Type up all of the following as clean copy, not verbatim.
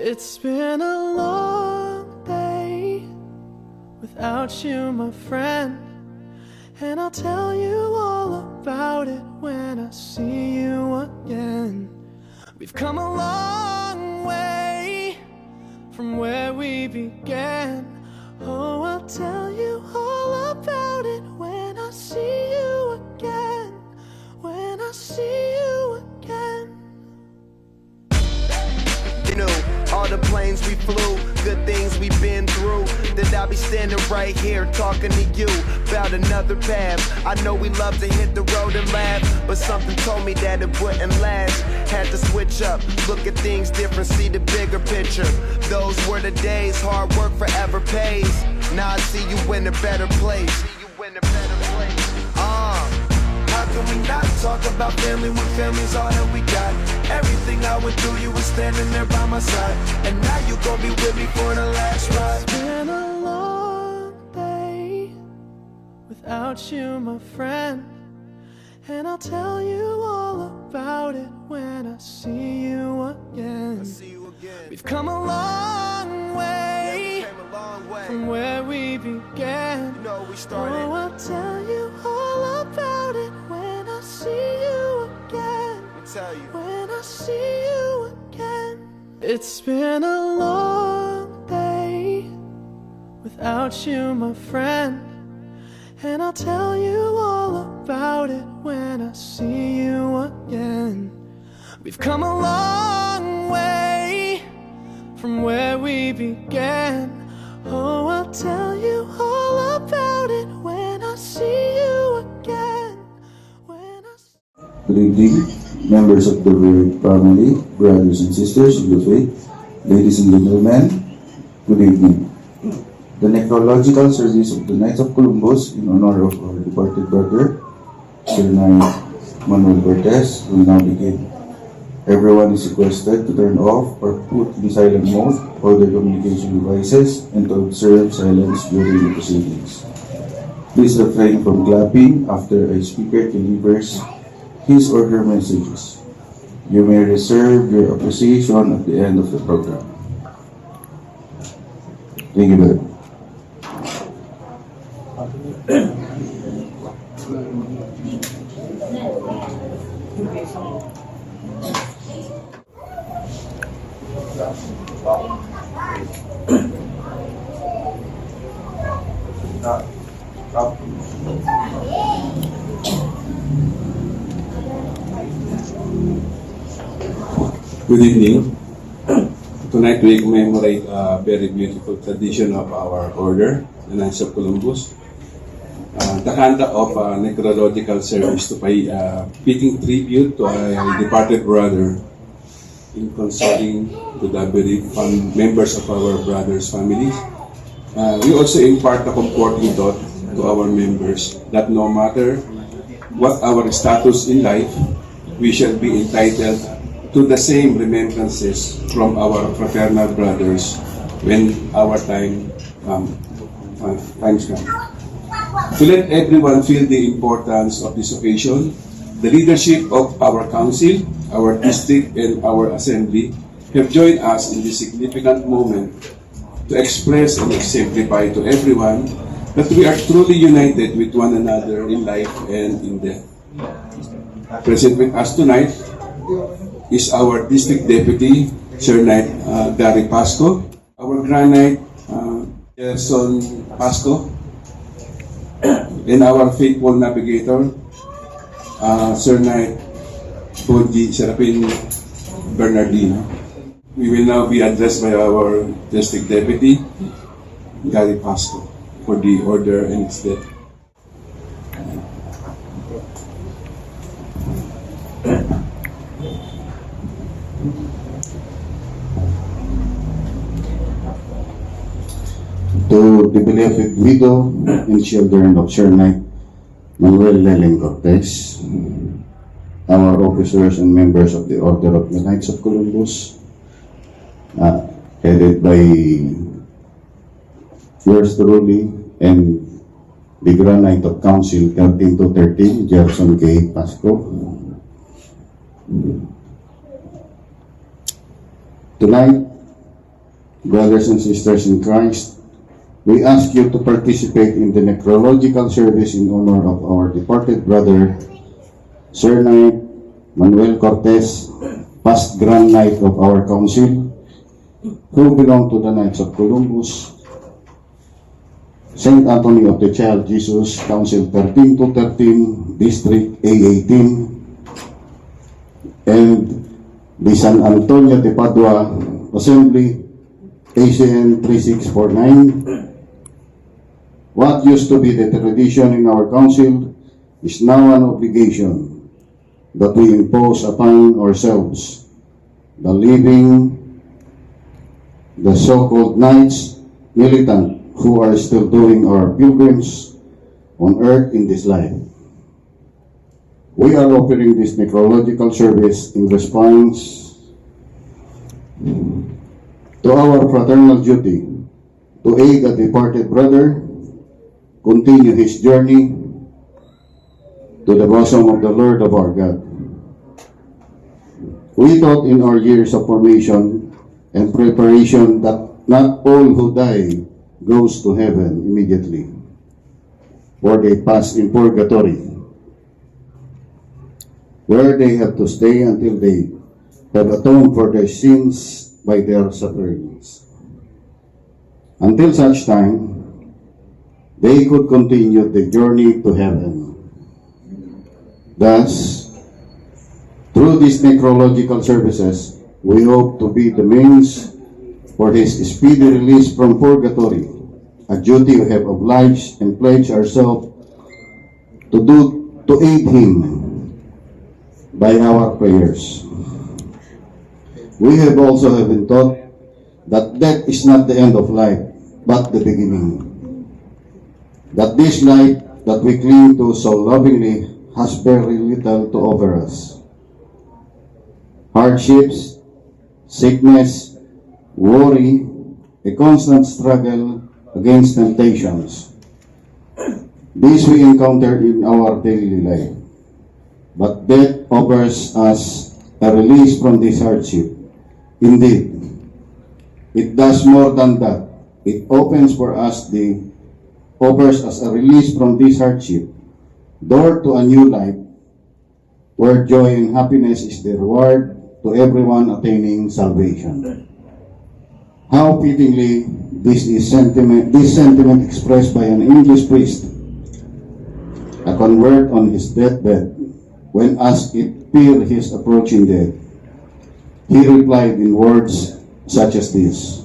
It's been a long day without you, my friend, and I'll tell you all about it when I see you again. We've come a long way from where we began. Oh, I'll tell you all about it when I see you again. When I see you again. You know, all the planes we flew, good things we've been through, that I'll be standing right here talking to you about another path. I know we love to hit the road and laugh, but something told me that it wouldn't last. Had to switch up, look at things different, see the bigger picture. Those were the days, hard work forever pays. Now I see you in a better place. How can we not talk about family when family's all that we got? Everything I went through, you were standing there by my side, and now you gon' be with me for the last ride. It's been a long day without you, my friend, and I'll tell you all about it when I see you again. We've come a long way, from where we began. You know we started. Oh, I'll tell you all about it when I see you again. Tell you. When I see you again. It's been a long day without you, my friend, and I'll tell you all about it when I see you again. We've come a long way from where we began. Oh, I'll tell you all about it when I see you again. Good evening, members of the Bereaved family, brothers and sisters of the faith, ladies and gentlemen, good evening. The necrological service of the Knights of Columbus in honor of our departed brother, Sir Knight Manuel Cortez, will now begin. Everyone is requested to turn off or put in silent mode all their communication devices and to observe silence during the proceedings. Please refrain from clapping after a speaker delivers his or her messages. You may reserve your appreciation at the end of the program. Thank you very much. Good evening. Tonight we commemorate a very beautiful tradition of our order, the Knights of Columbus. The conduct of a necrological service to pay a fitting tribute to a departed brother in consoling to the bereaved members of our brothers' families. We also impart a comforting thought to our members that no matter what our status in life, we shall be entitled to the same remembrances from our fraternal brothers when our times come. To let everyone feel the importance of this occasion, the leadership of our council, our district, and our assembly have joined us in this significant moment to express and exemplify to everyone that we are truly united with one another in life and in death. Present with us tonight is our District Deputy, Sir Knight Gary Pasco, our Grand Knight Gerson Pasco, and our faithful navigator, Sir Knight Bonji Serapin Bernardino. We will now be addressed by our District Deputy, Gary Pasco, for the order and its death. To the beloved widow and children of Sir Knight Manuel Leleng Cortez, our officers and members of the Order of the Knights of Columbus, headed by yours truly and the Grand Knight of Council 13 to 13, Gerson K. Pasco. Tonight, brothers and sisters in Christ, we ask you to participate in the necrological service in honor of our departed brother, Sir Knight Manuel Cortez, past Grand Knight of our Council, who belong to the Knights of Columbus, St. Anthony of the Child Jesus, Council 13 to 13, District A18, and the San Antonio de Padua Assembly, ACN 3649. What used to be the tradition in our council is now an obligation that we impose upon ourselves, the living, the so-called knights, militant, who are still doing our pilgrims on earth in this life. We are offering this necrological service in response to our fraternal duty to aid a departed brother continue his journey to the bosom of the Lord of our God. We thought in our years of formation and preparation that not all who die goes to heaven immediately, or they pass in purgatory, where they have to stay until they have atoned for their sins by their sufferings. Until such time, they could continue the journey to heaven. Thus, through these necrological services, we hope to be the means for his speedy release from purgatory, a duty we have obliged and pledged ourselves to do to aid him by our prayers. We have also been taught that death is not the end of life, but the beginning. That this life that we cling to so lovingly has very little to offer us. Hardships, sickness, worry, a constant struggle against temptations. These we encounter in our daily life. But death offers us a release from this hardship. Indeed, it does more than that. It offers us a release from this hardship, door to a new life, where joy and happiness is the reward to everyone attaining salvation. How fittingly this sentiment expressed by an English priest, a convert on his deathbed, when asked if fear his approaching death. He replied in words such as this: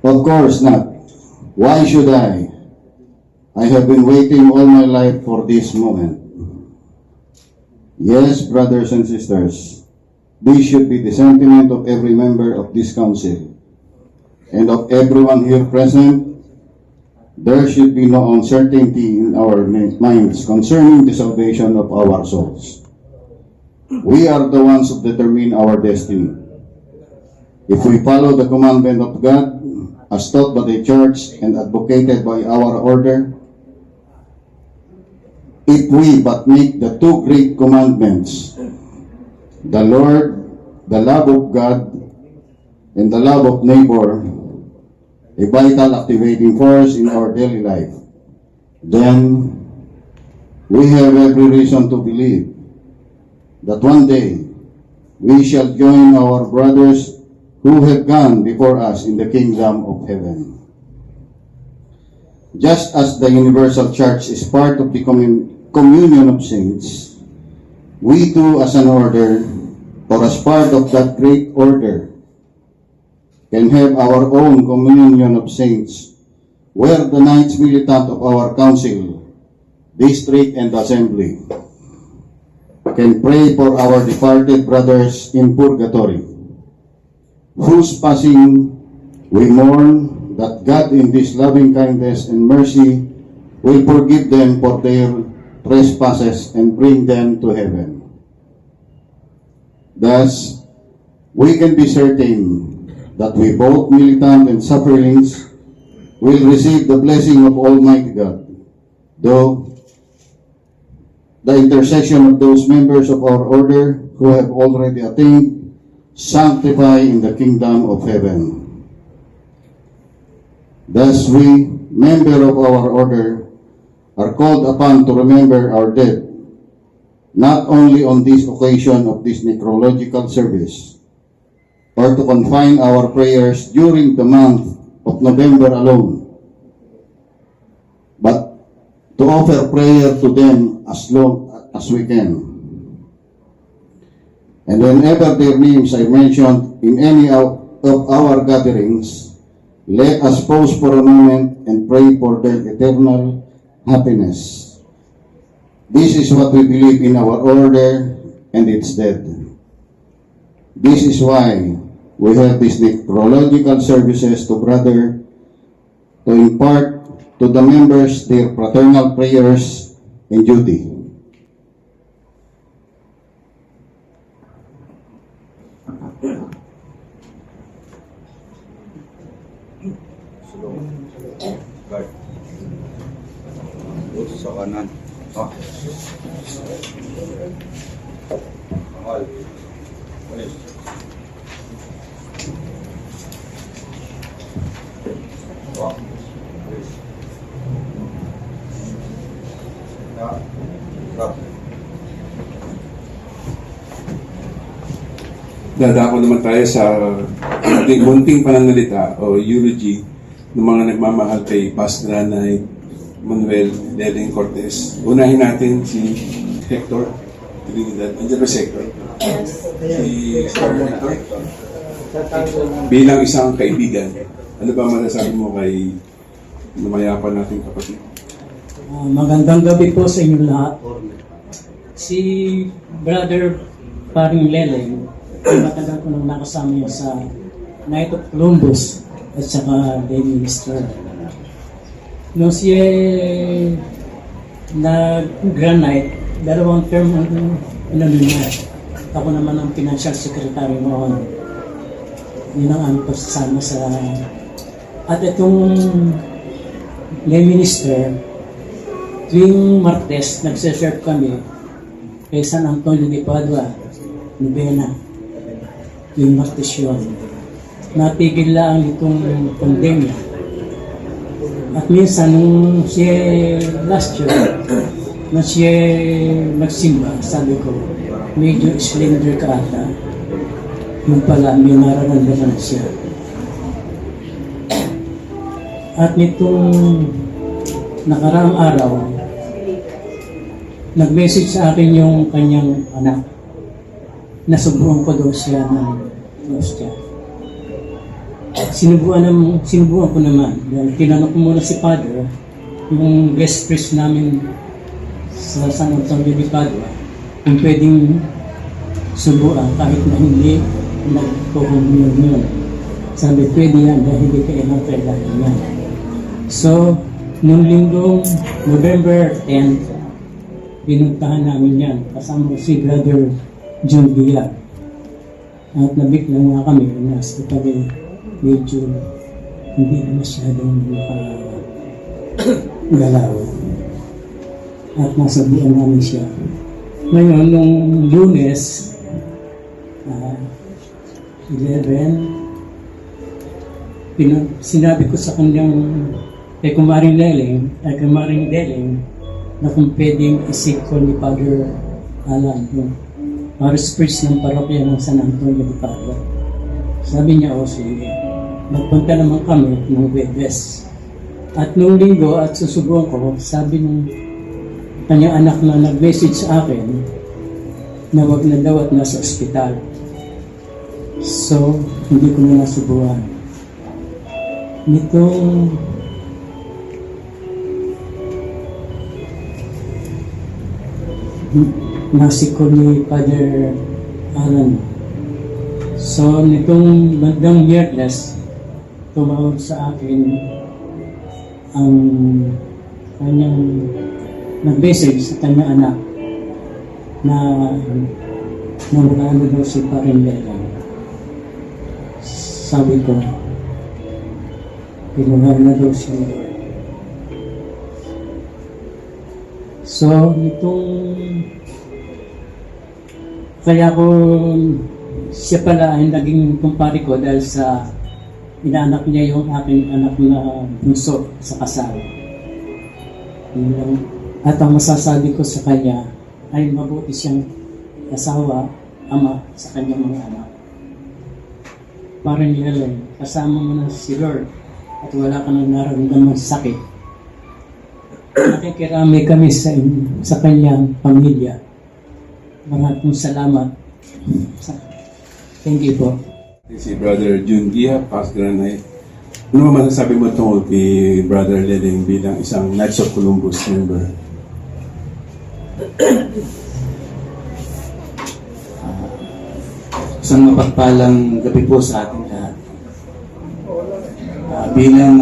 "Of course not. Why should I? I have been waiting all my life for this moment." Yes, brothers and sisters, this should be the sentiment of every member of this council and of everyone here present. There should be no uncertainty in our minds concerning the salvation of our souls. We are the ones who determine our destiny. If we follow the commandment of God, as taught by the church and advocated by our order, if we but make the two great commandments, the Lord, the love of God, and the love of neighbor, a vital activating force in our daily life, then we have every reason to believe that one day we shall join our brothers who have gone before us in the kingdom of heaven. Just as the universal church is part of the communion of saints, we too as an order, or as part of that great order, can have our own communion of saints, where the knights militant of our council, district, and assembly can pray for our departed brothers in purgatory, whose passing we mourn, that God in His loving kindness and mercy will forgive them for their trespasses and bring them to heaven. Thus, we can be certain that we both militant and sufferings will receive the blessing of Almighty God, though the intercession of those members of our order who have already attained sanctified in the kingdom of heaven. Thus we, members of our order, are called upon to remember our dead, not only on this occasion of this necrological service, or to confine our prayers during the month of November alone, but to offer prayer to them as long as we can. And whenever their names are mentioned in any of our gatherings, let us pause for a moment and pray for their eternal happiness. This is what we believe in our order, and it's dead. This is why we have these necrological services to impart to the members their fraternal prayers and duty. Sa kanan. Oh. Mahal. Ulit. Oh. Dadako naman tayo sa munting pananalita o eulogy ng mga nagmamahal kay Pastor Nanay Manuel Leleng Cortez. Unahin natin si Hector Trinidad. Andiyan ba si Hector? Yes. Si Sir Hector. Bilang isang kaibigan, ano ba masasabi mo kay namayapan nating kapatid? Magandang gabi po sa inyo lahat. Si Brother Paring Leleng, matagal ko nang nakasama niya sa Night of Columbus at saka Day Minister. Nung siya nag-Grand Night, 2 term ang inano niya. Ako naman ang financial secretary noon. Yun ang aming pagsasama sa... At itong Day Minister, tuwing Martes, nagsiserve kami kay San Antonio de Padua, Novena. Tuwing Martes yun. Natigil lang itong pandemya. At minsan, nung siya last year, na siya nagsimba, sabi ko, medyo slender ka ata. Yung pala, may nararamdaman siya. At nitong nakaraang araw, nag-message sa akin yung kanyang anak. Nasubuan ko daw siya ng hostya. Sinubuan ko naman. Dahil tinanong ko muna si Father, yung guest priest namin sa San Antonio de Padua, kung pwedeng subuan kahit na hindi nag-communion yun. Sabi, pwede yan dahil hindi kailangan yan. So, nung linggong November 10, binuntahan namin yan. Kasama si Brother John Villar. At nabigla nga kami na sa kami medyo hindi na masyadong galaw. At nasabihan namin siya. Ngayon, nung Lunes, 11, sinabi ko sa kanyang kay Kumaring Leleng na kung pwedeng isig ko ni Father Alan, yung Paris Priest ng parokya ng San Antonio de Padua. Sabi niya, sige. Nagpunta naman kami ng Webes. At nung linggo at susubuan ko, sabi ng kanyang anak na nag-message sa akin na wag na daw at nasa ospital. So, hindi ko na nasubuan. Nitong nasiko ni Father Alan. So, nitong bandang Miyerkules, tumawag sa akin ang kanyang nag-message sa kanyang anak na nawala daw si Paring Leleng. Sabi ko, pinuha na daw siya. So, itong kaya ko siya pala ay naging kumpare ko dahil sa inaanak niya yung aking anak na bunso sa kasal. Yun lang. At ang masasabi ko sa kanya ay mabuti siyang asawa, ama sa kanyang mga anak. Parang nilalay, kasama mo na si Lord at wala ka nang nararamdaman sakit. Nakikirami kami sa kanyang pamilya. Maraming salamat. Thank you po. Si Brother Jun Gia, Past Granite. Ano ba masasabi mo tungkol kay Brother Leleng bilang isang Knights of Columbus member? Isang mapagpalang gabi po sa ating lahat. Bilang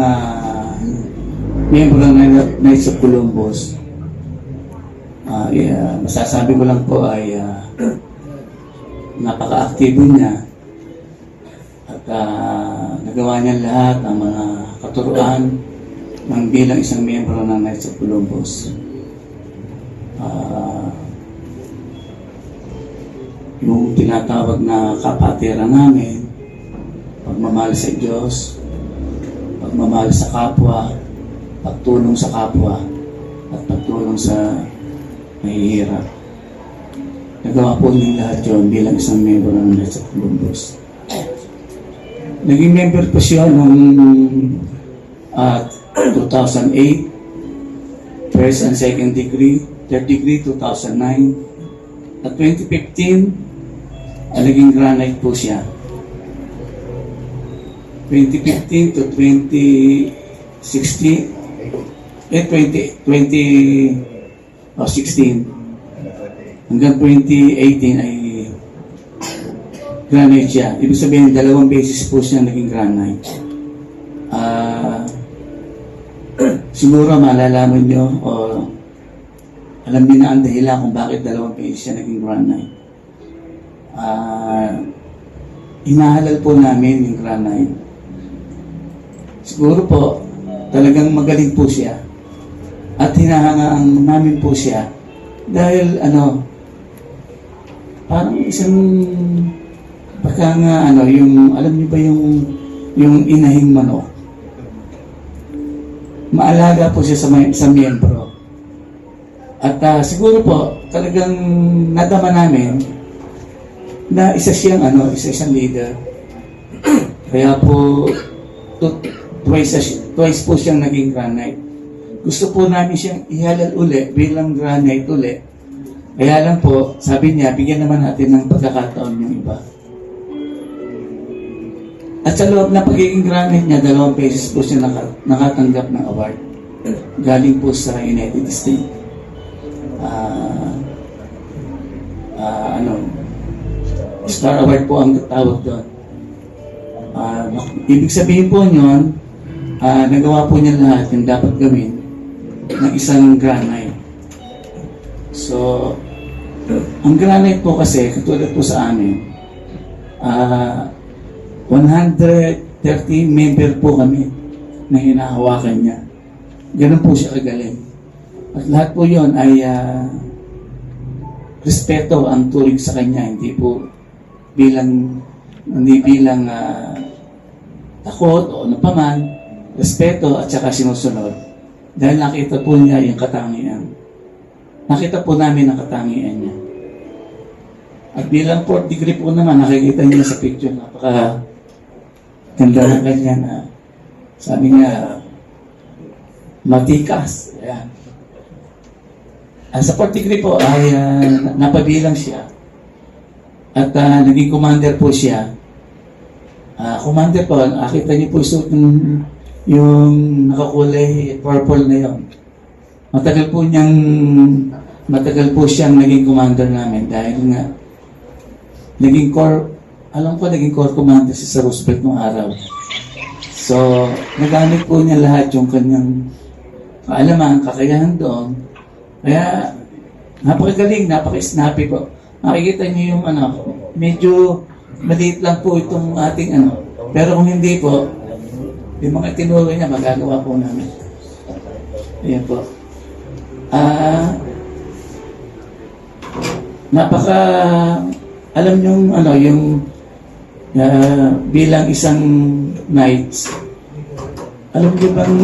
miyembro ng Knights of Columbus, masasabi ko lang po ay napaka-aktibo niya at nagawa niya lahat ang mga katuruan ng bilang isang miyembro ng Knights of Columbus. Yung tinatawag na kapatiran namin, pagmamahal sa Diyos, pagmamahal sa kapwa, pagtulong sa kapwa, at pagtulong sa mahihirap. Nagawa po niya lahat yun bilang isang member ng Knights of Columbus. Naging member po siya noong 2008, first and second degree, third degree 2009, at 2015, naging granite po siya. 2015 to 2016, 2016 hanggang 2018 ay granite siya. Ibig sabihin, 2 beses po siya naging granite. Siguro malalaman nyo o alam niyo na ang dahilan kung bakit 2 beses siya naging granite. Inahalal po namin yung granite. Siguro po, talagang magaling po siya. At hinahangaan namin po siya dahil parang isang baka nga yung alam niyo ba yung inahing manok, maalaga po siya sa miyembro. At siguro po talagang nadama namin na isa siyang leader. Kaya po twice po siyang naging granite. Gusto po namin siyang ihalal uli bilang granite uli. Kaya lang po, sabi niya, bigyan naman natin ng pagkakataon yung iba. At sa loob na pagiging granite niya, 2 beses po siya nakatanggap ng award. Galing po sa United States. Star Award po ang tawag doon. Ibig sabihin po nyon, nagawa po niya lahat yung dapat gawin ng isang granite. So, ang granite po kasi, katulad po sa amin, 130 member po kami na hinahawakan niya. Ganun po siya kagaling. At lahat po yun ay respeto ang turing sa kanya, hindi bilang takot o ano paman, respeto at saka sinusunod. Dahil nakita po niya yung katangian. Nakita po namin ang katangian niya. At bilang 4th degree po naman, nakikita niya sa picture, napaka ganda na kanya na sabi niya, matikas. Ayan. Sa 4th degree po ay napabilang siya. At naging commander po siya. Commander po, nakita niyo po yung nakakulay purple na yun. Matagal po siyang naging commander namin dahil nga naging core commander si Sir Roosevelt noong araw. So, nagamit po niya lahat yung kanyang kaalaman, kakayahan doon. Kaya, napakagaling, napaka-snappy po. Makikita niyo yung medyo maliit lang po itong ating Pero kung hindi po, yung mga tinuro niya, magagawa po namin. Ayan po. Alam niyo yung bilang isang knights, alam niyo bang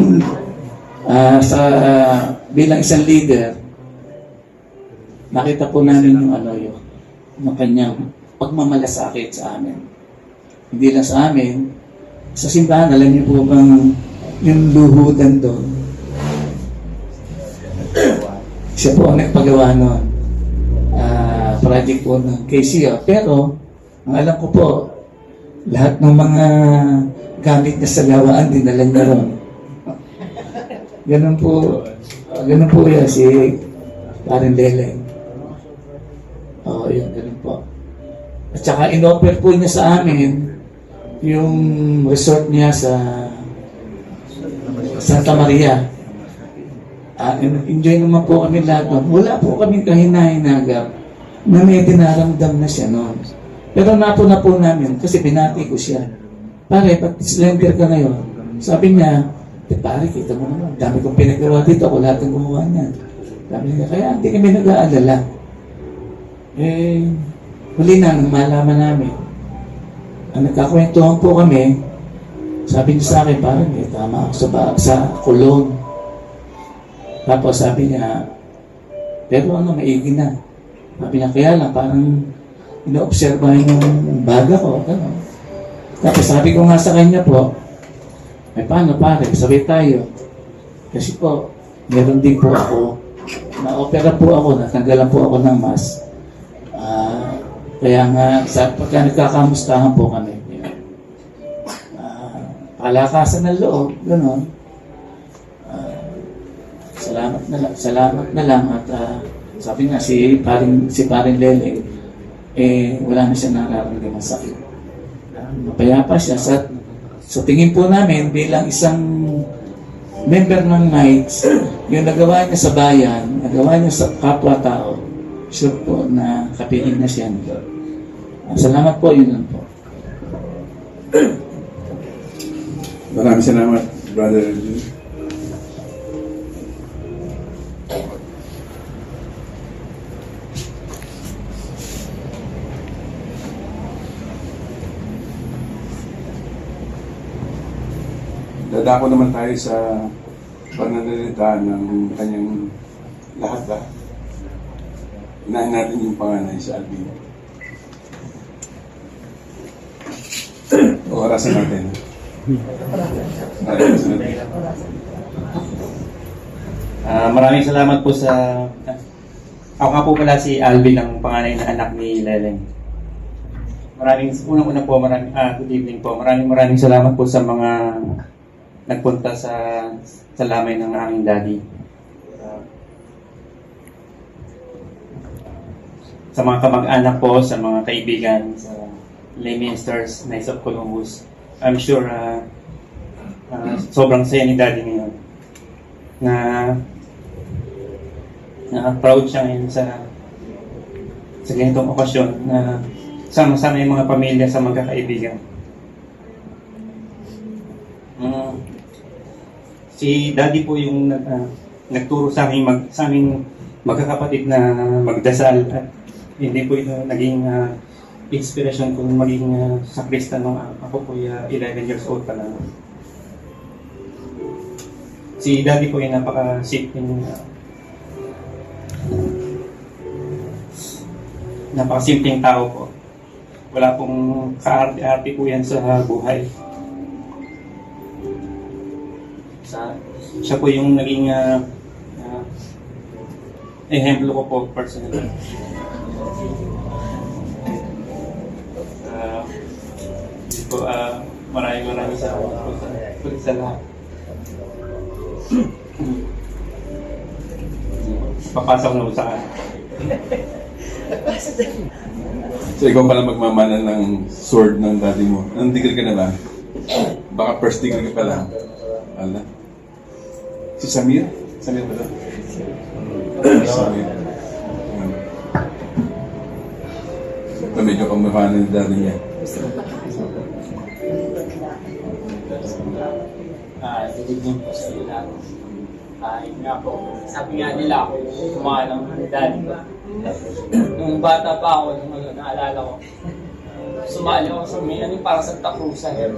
bilang isang leader, nakita po namin yung kanyang pagmamalasakit sa amin. Hindi lang sa amin, sa simbahan, alam niyo po bang yung luhudan doon? Siya po ang nagpagawa noon. Project po ng KCO. Pero, ang alam ko po, lahat ng mga gamit niya sa gawaan, dinala niya ron. Ganun po yan si Karen Leleng. Oo, yun, ganun po. At saka in-offer po niya sa amin yung resort niya sa Santa Maria. Enjoy naman po kami lahat doon. Wala po kami kahinahinagap na may dinaramdam na siya noon. Pero napuna po namin kasi binati ko siya. Pare, pag slender ka ngayon, sabi niya, pare, kita mo naman, dami kong pinagawa dito, ako lahat ng gumawa niya. Sabi niya, kaya hindi kami nag-aalala. Huli na, nang malaman namin. Ang nagkakwentuhan po kami, sabi niya sa akin, parang tama ako sa kulong. Tapos sabi niya, pero maigi na. Sabi niya, kaya lang, parang inoobserbahan yung baga ko. Gano'n. Tapos sabi ko nga sa kanya po, paano pare, sabay tayo. Kasi po, meron din po ako, na-opera po ako, natanggalan po ako ng mask. Kaya nga, pagka nagkakamustahan po kami, palakasan ng loob, gano'n. Salamat na lang at sabi nga si paring Leleng, wala na siya nararamdaman sakit. Mapayapa siya. Sa tingin po namin, bilang isang member ng Knights, yung nagawa niya sa bayan, nagawa niya sa kapwa-tao, sure po na kapiling na siya. Salamat po, yun lang po. Maraming salamat, Brother Jun. Dadako naman tayo sa pananalita ng kanyang lahat. Inahin natin yung panganay sa Alvin. Orasan natin. Maraming salamat po sa... Ako nga po pala si Alvin, ang panganay na anak ni Leleng. Unang-una po, good evening po. Maraming salamat po sa mga nagpunta sa lamay ng aming daddy. Sa mga kamag-anak po, sa mga kaibigan, sa lay ministers, Knights of Columbus, I'm sure sobrang saya ni daddy ngayon na proud siya ngayon sa ganitong okasyon na sama-sama yung mga pamilya sa magkakaibigan. Si daddy po yung nagturo sa aming magkakapatid na magdasal at hindi po ito naging inspiration kung maging sakrista nung ako po 11 years old pa lang. Si daddy po yung napakasimpleng tao po. Wala pong kaarte-arte po yan sa buhay. Siya po yung naging ehemplo ko po personally. Maraming salamat po sa lahat. Papasok na po sa akin. So ikaw pala magmamana ng sword ng daddy mo. Anong degree ka na ba? Baka first degree ka pa lang. Ala. Si Samir? Samir ba ito? Samir. Ito medyo kamukha ng daddy niya. Diligent po sa nila. Yun nga po, sabi nga nila, kumalang ng daddy ko. Nung bata pa ako, naalala ko, sumali ako sa may ano para sa Cruzan.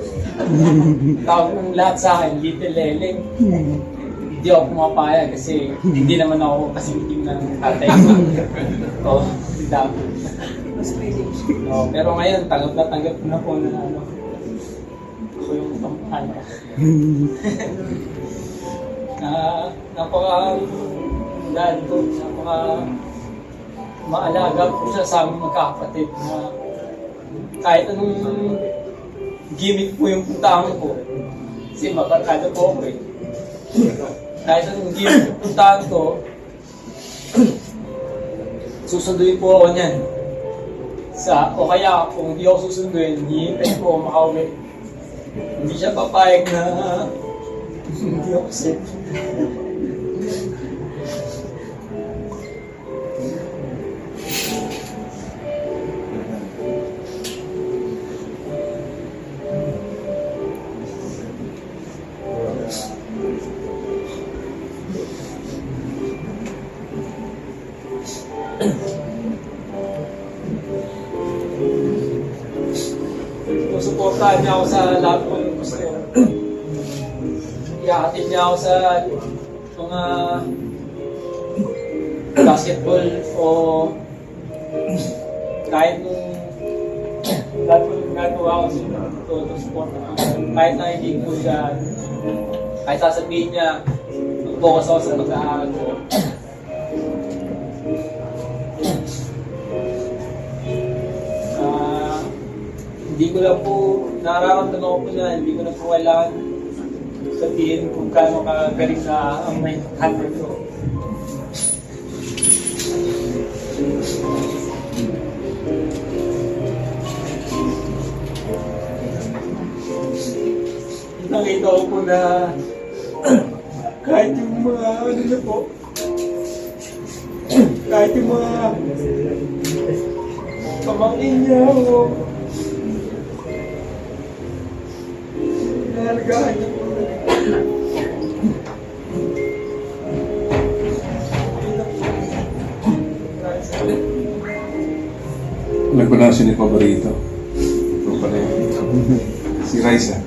Tawag ng lahat sa akin, Little Leleng. Hindi ako pumapayag kasi hindi naman ako kasing ng tatay ko. Oo, si Dapo. Pero ngayon, tanggap ko na po na ano, ako yung pampanya. Napaka dad ko, napaka maalaga po siya sa aming magkakapatid na kahit anong gimmick po yung puntahan ko, kasi mabarkada po ako eh. Kahit anong gimmick yung puntahan ko, susunduin po ako niyan. O kaya kung hindi ako susunduin, hihintay po ako makauwi. Hindi siya papayag na hindi ako safe. Suportahan niya ako sa lahat ko ng gusto. Iakatid niya ako sa mga basketball o kahit nung lahat ko yung gagawa ko to support. Kahit na hindi ko siya, kahit sasabihin niya, mag-focus ako sa pag-aaral ko. Hindi ko lang po, nararamdaman ko po na hindi ko na po kailangan sabihin kung gaano kagaling na ang may hunter ko. Nakita ko po na kahit yung mga ano na po, kahit yung mga pamangkin niya o nalagaan niya po. Alam ko lang sino yung paborito. Ito pala yun. Si Raisa.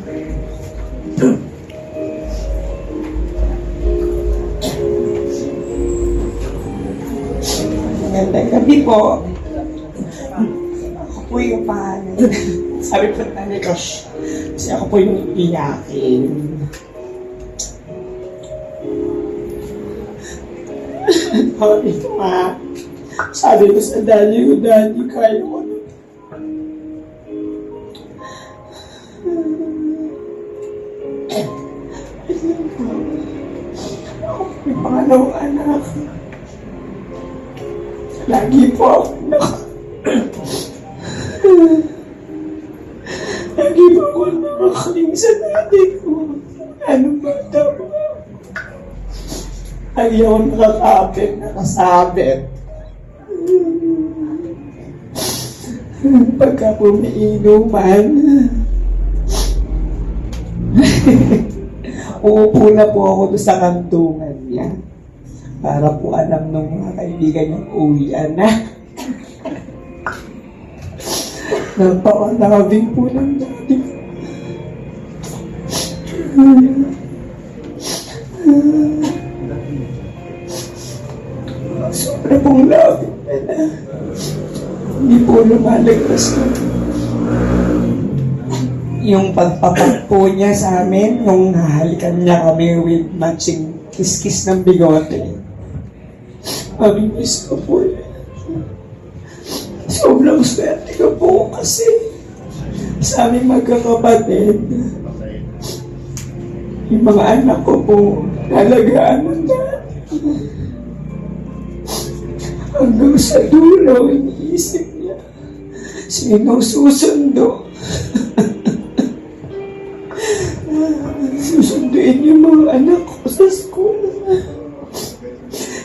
Magandang gabi po. Ako po yung pangalan. Sabi po nanay ko, kasi ako po yung iyakin. Ito nga, sabi ko sa daddy ko, kaya ko na. Ako po yung pangalawang anak. Lagi po ako lagi po ako nakakaling sa nanay ko. Anong bata po? Lagi ako nakasabit. Pagka po may inuman, uupo na po ako doon sa kantungan niya. Para po alam ng mga kaibigan yung uwian na. Napakalabing po ng dati. Sobra pong labing na. Hindi po lumalagpas ko. Yung pagpapak po niya sa amin, yung nahalikan niya kami with matching kiss-kiss ng bigote. Mamiss ko po yan. Sobrang swerte ko po kasi sa aming magkakapatid, yung mga anak ko po nalagaan ng dati. Hanggang sa dulo, iniisip niya sino susundo. Susunduin yung mga anak ko sa school.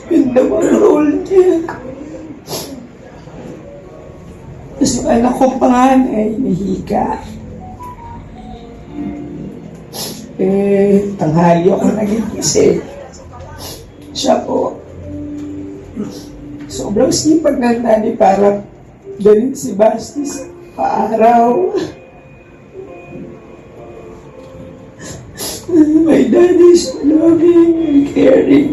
Yun daw ang role niya. Tapos yung anak kong panganay, nahiga. Tanghali ako nagigising. Siya po, sobrang sipag ng nanay para dalhin si Basti sa araw-araw. My dad is so loving and caring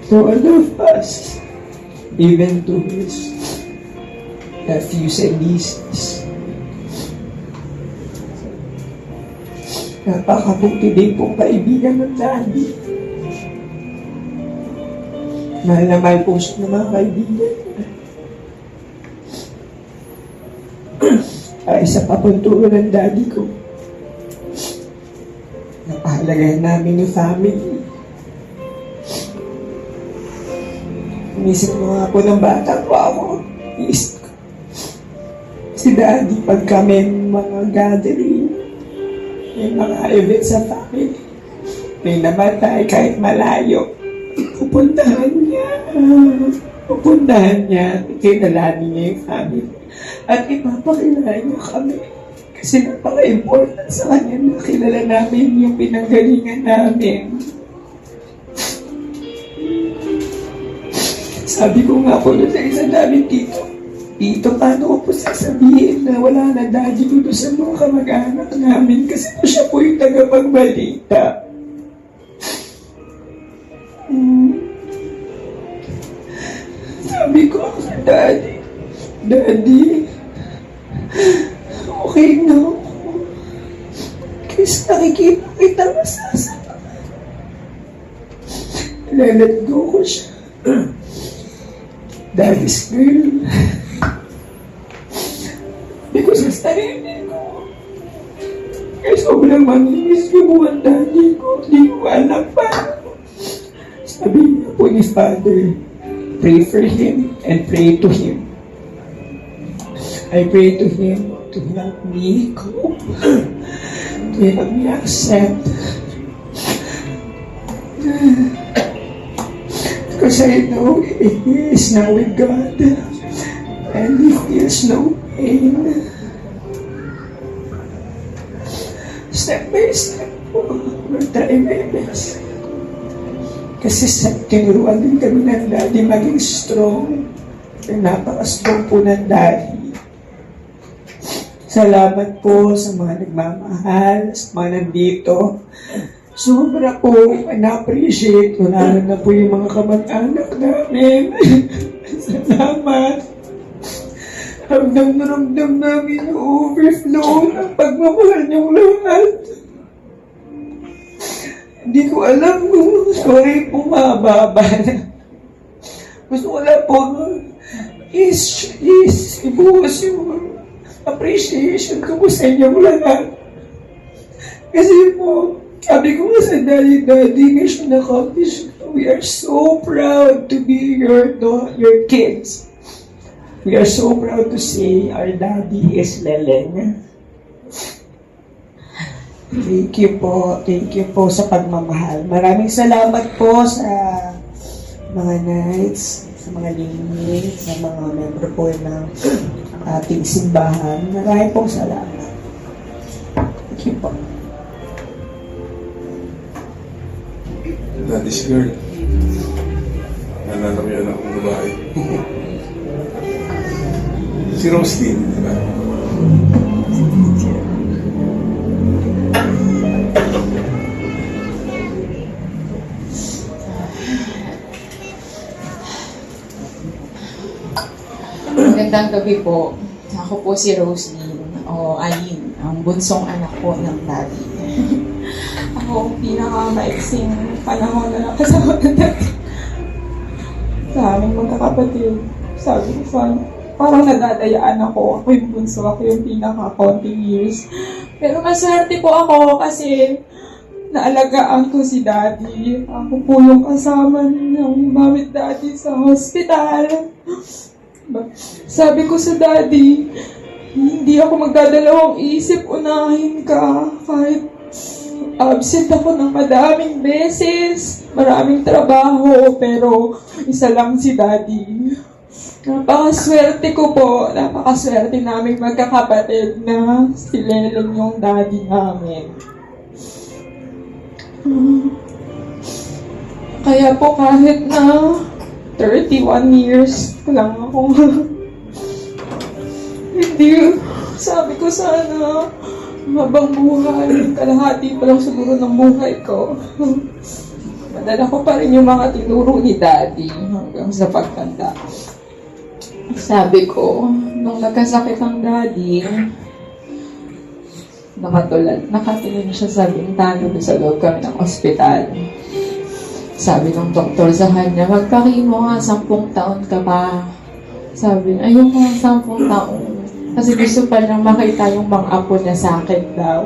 to all of us, even to his nephews and nieces. Napakabuti din pong kaibigan ng daddy. Mahal na mahal po siya ng mga kaibigan. Isa pa pong turo ng daddy ko. Napahalagahan namin yung family. Inisip mo nga po ng bata po ako. Iisip ko. Si daddy, pag kami mga gathering, may mga event sa family, may namatay kahit malayo, pupuntahan niya. Pupuntahan niya, kinalanin niya yung family. At ipapakilala niya kami. Kasi napaka-important sa kanya na kilala namin yung pinanggalingan namin. Sabi ko nga po sa isa namin Tito, paano ko po sasabihin na wala na daddy ko doon sa mga kamag-anak namin kasi po siya po yung tagapagbalita. Sabi ko sa Daddy, okay na ako. Kasi nakikita kita masasama. Let go ko siya. Daddy's girl. Because sa sarili ko. Kaya sobrang mamimiss ko mo ang daddy ko. Hindi ko alam pa. Sabi niya po ni Father, pray for him and pray to him. I pray to him to help me cope, to help me accept. Because I know he is now with God and he feels no pain. Step by step po, we'll try my best. Kasi sa tinuruan din kami ng daddy maging strong. Napaka-strong po ng daddy. Salamat po sa mga nagmamahal, sa mga nandito. Sobra po, na-appreciate ko lalo na po yung mga kamag-anak namin. Salamat. Ramdam na ramdam namin yung overflow ng pagmamahal niyong lahat. Hindi ko alam kung sorry po mababa na. Gusto ko lang po ibuhos yung appreciation ko po sa inyong lahat. Kasi po, sabi ko nga sa daddy, mission accomplished. We are so proud to be your kids. We are so proud to say our daddy is Leleng. Thank you po sa pagmamahal. Maraming salamat po sa mga nights, sa mga linis, sa mga membro po ng ating simbahan. Maraming pong salamat. Thank you po. Daddy's girl. Nalala ko yung anak kong babae. Si Roslyn, di ba? Magandang gabi po. Ako po si Roslyn o Aline, ang bunsong anak po ng daddy. Ako ang pinakamaiksing panahon na nakasama ng daddy. Sa aming magkakapatid, sabi ko parang nadadayaan ako. Ako yung bunso, ako yung pinaka-counting years. Pero maswerte po ako kasi naalagaan ko si daddy. Ako po yung kasama ng mamit daddy sa hospital. Sabi ko sa daddy, hindi ako magdadalawang isip, unahin ka. Kahit absent ako ng madaming beses, maraming trabaho, pero isa lang si daddy. Napakaswerte ko po, napakaswerte namin magkakapatid na si Leleng yung daddy namin. Kaya po kahit na 31 years lang ako. hindi. Sabi ko sana, habang buhay, kalahati pa lang siguro ng buhay ko. Madala ko pa rin yung mga tinuro ni Daddy hanggang sa pagtanda. Sabi ko, nung nagkasakit ang Daddy, nakatingin siya sa bintana doon sa loob kami ng ospital. Sabi ng doktor sa kanya, magpakimo nga, 10 taon ka pa. Sabi niya, ayun nga, 10 taon. Kasi gusto pa niyang makita yung mga apo niya sa akin daw.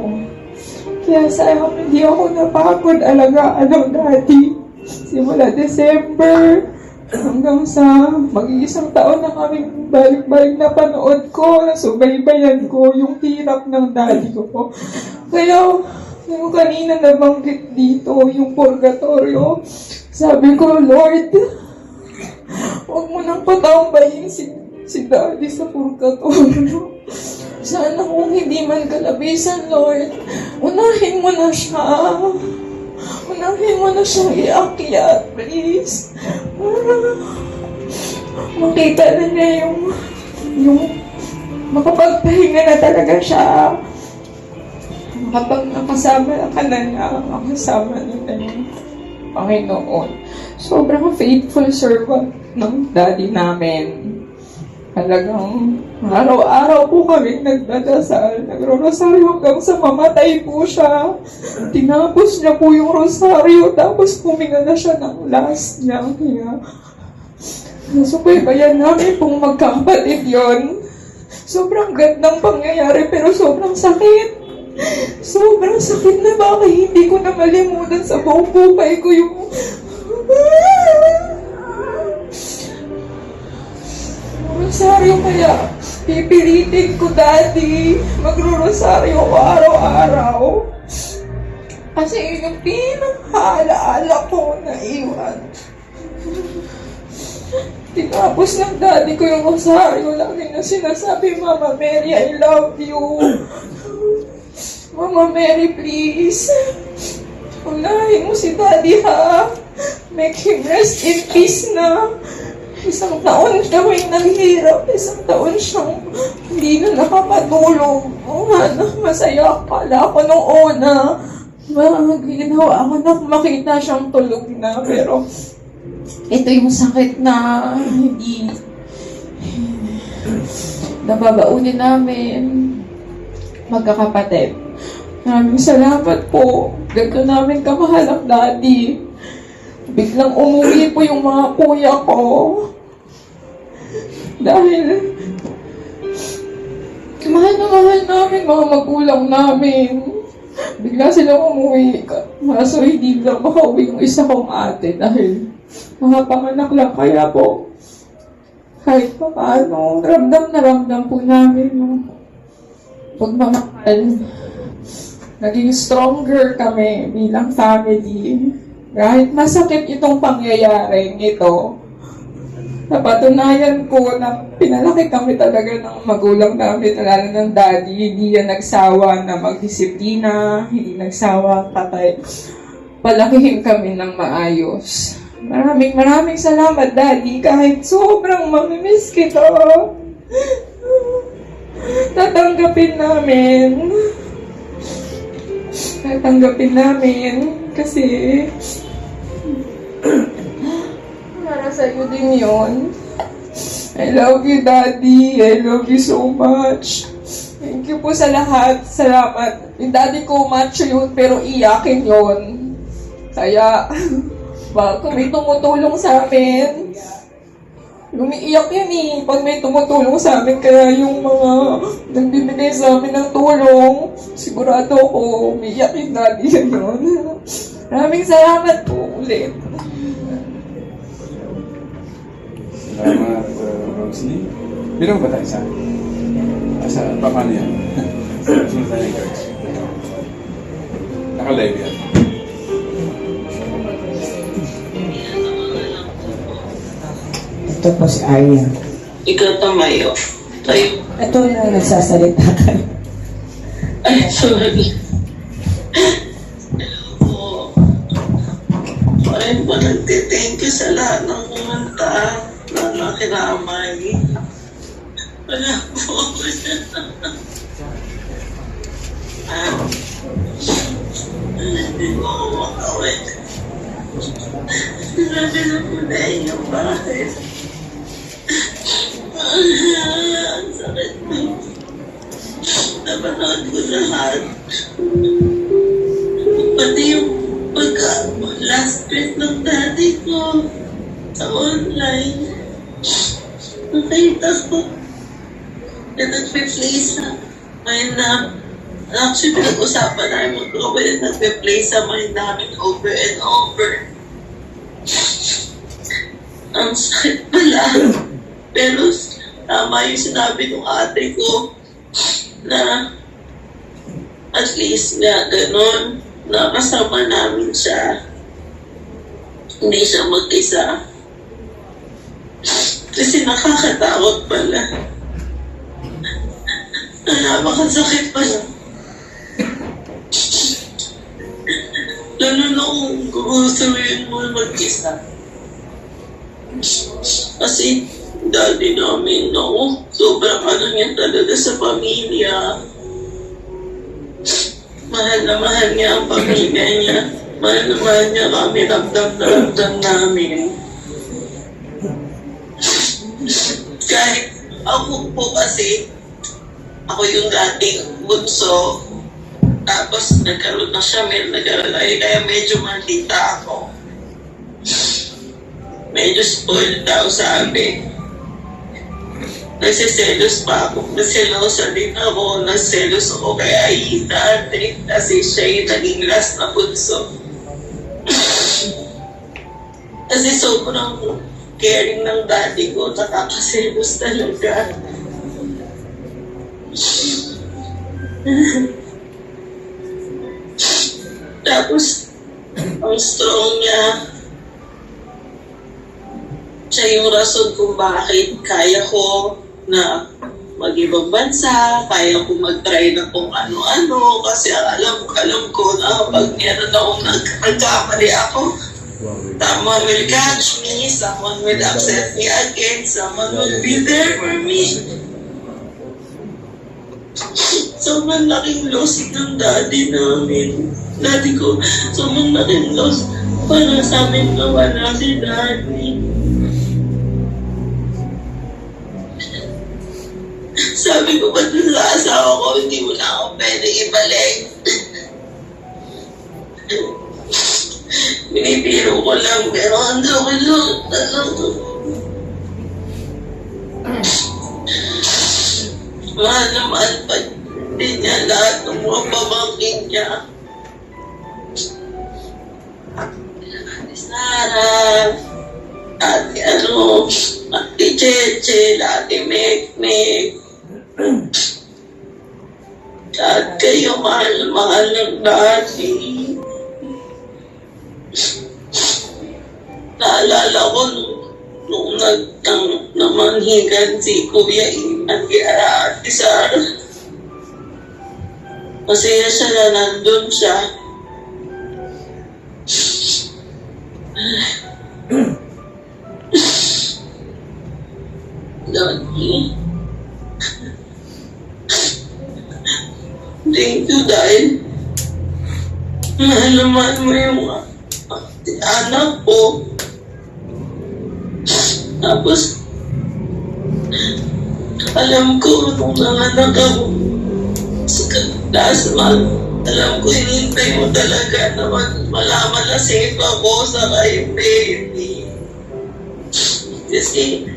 Kaya sayang, hindi ako napagod alagaan ng Daddy. Simula December hanggang sa mag-iisang taon na kaming balik-balik na panood ko, nasubaybayan ko yung hirap ng Daddy ko. Kaya, yung kanina nabanggit dito, yung purgatorio, sabi ko, Lord, huwag mo nang patambayin si Daddy sa purgatorio. Sana kung hindi man kalabisan, Lord, unahin mo na siya. Unahin mo na siyang iakyat, please. Makita na niya yung makapagpahinga na talaga siya. Kapag nakasama ka na niya, makasama niya na yung Panginoon. Sobrang faithful servant ng Daddy namin. Talagang araw-araw po kami nagdadasal, nagro-rosaryo hanggang sa mamatay po siya. Tinapos niya po yung rosaryo, tapos puminga na siya ng last niya. Kaya, nasubaybayan namin pong magkapatid yon. Sobrang gandang pangyayari, pero sobrang sakit. Sobrang sakit na baka hindi ko na malimutan sa buong buhay ko yung... Rosaryo kaya, pipilitin ko, Daddy. Magro-rosaryo ko araw-araw. Kasi yun yung pinakaalaala ko na iwan. Tinapos ng Daddy ko yung rosaryo. Lagi na sinasabi, Mama Mary, I love you. Mama Mary, please. Unahin mo si Daddy, ha? Make him rest in peace na. Isang taon kami naghihirap, isang taon siyang hindi na nakapatulog. Masaya akala ko nung una. Ginawa ako na makita siyang tulog na, pero ito yung sakit na hindi nababaunin namin magkakapatid. Maraming salamat po. Ganito namin kamahal ang Daddy. Biglang umuwi po yung mga kuya ko. Dahil mahal na mahal namin mga magulang namin. Bigla silang umuwi. Maso hindi lang makauwi yung isa kong ate dahil nakapanganak lang. Kaya po, kahit pa paano, ramdam na ramdam po namin yung pagmamahal. Naging stronger kami bilang family. Kahit masakit itong pangyayaring ito, napatunayan ko na pinalaki kami talaga ng magulang namin, lalo ng Daddy. Hindi yan nagsawa na magdisiplina, hindi nagsawa palakihin kami ng maayos. Maraming salamat, Daddy, kahit sobrang mamimiss kita. Tatanggapin namin kasi para sa'yo din yun. I love you, Daddy. I love you so much. Thank you po sa lahat. Salamat. Yung Daddy ko, macho yun, pero iyakin yun. Kaya, kung may tumutulong sa amin, lumiiyak yan eh. Pag may tumutulong sa amin, kaya yung mga nagbibigay sa amin ng tulong, sigurado ko, umiiyak yung Daddy yun. Maraming salamat po ulit. Salamat, Rosalie. Bilang ba tayo sa? Paano yan? Sunod tayo, guys. Naka-live yan. Ito po si Arya. Ikaw tamayo. Tayo. Ito na nagsasalita ka. Ay, sorry. Oo. Parin po nagtithank you sa lahat ng kumanta na nakiramay. Wala po ako siya. Hindi ko ako makawin. Sabi na po na yung bahay. Ang sakit mo. Napanood ko lahat. Pati yung last tweet ng daddy ko sa online. Nakita ko na nagpe-play sa mind namin. Actually, pinag-usapan namin mag-over na nagpe-play sa mind namin over and over. Ang sakit pala. Pero tama yung sinabi ng ate ko na at least nga ganun, nakasama namin siya. Hindi siya mag-isa. Kasi nakakatakot pala. Napakasakit pala. Lalo na kung gugustuhin mo mag-isa. Kasi daddy namin, no? Sobrang ano niya talaga sa pamilya. Mahal na mahal niya ang pamilya niya. Mahal na mahal niya kami, ramdam na ramdam namin. Kahit ako po kasi, ako yung dating bunso, tapos nagkaroon na siya, nagkaroon na, kaya medyo maldita ako. Medyo spoiled daw sabi. Nagsiselos pa ako. Nagselosa din ako. Nagselos ako kay Aida kasi siya yung naging last na bunso. Kasi sobrang caring ng daddy ko. Nakakaselos talaga. Tapos, ang strong niya. Siya yung rason kung bakit kaya ko na mag-ibang bansa, kaya ko mag-try na kung ano-ano, kasi alam ko na pag meron akong nagkamali ako, someone will catch me, someone will accept me again, someone will be there for me. Sobrang laking loss ng daddy namin. Daddy ko, sobrang laking loss para sa amin na wala si daddy. Sabi ko ba dun sa asawa ko, hindi mo na ako pwedeng ibalik. Binibiro ko lang, pero ang gawin lang, mahal na mahal pa din niya lahat ng mga pamangkin niya. Ate Sarah, Ate Ate Cheche, Ate Mek, at kayo mahal ng dati. Naalala ko nung namanghigan si Kuya Iman kay Ate Sarah. Masaya siya na nandun siya. Daddy. Thank you dahil mahal mo yung anak ko. Tapos, alam ko nung nanganak ako sa last month, alam ko hinintay mo talaga na malaman na safe ako sa kay baby. Kasi,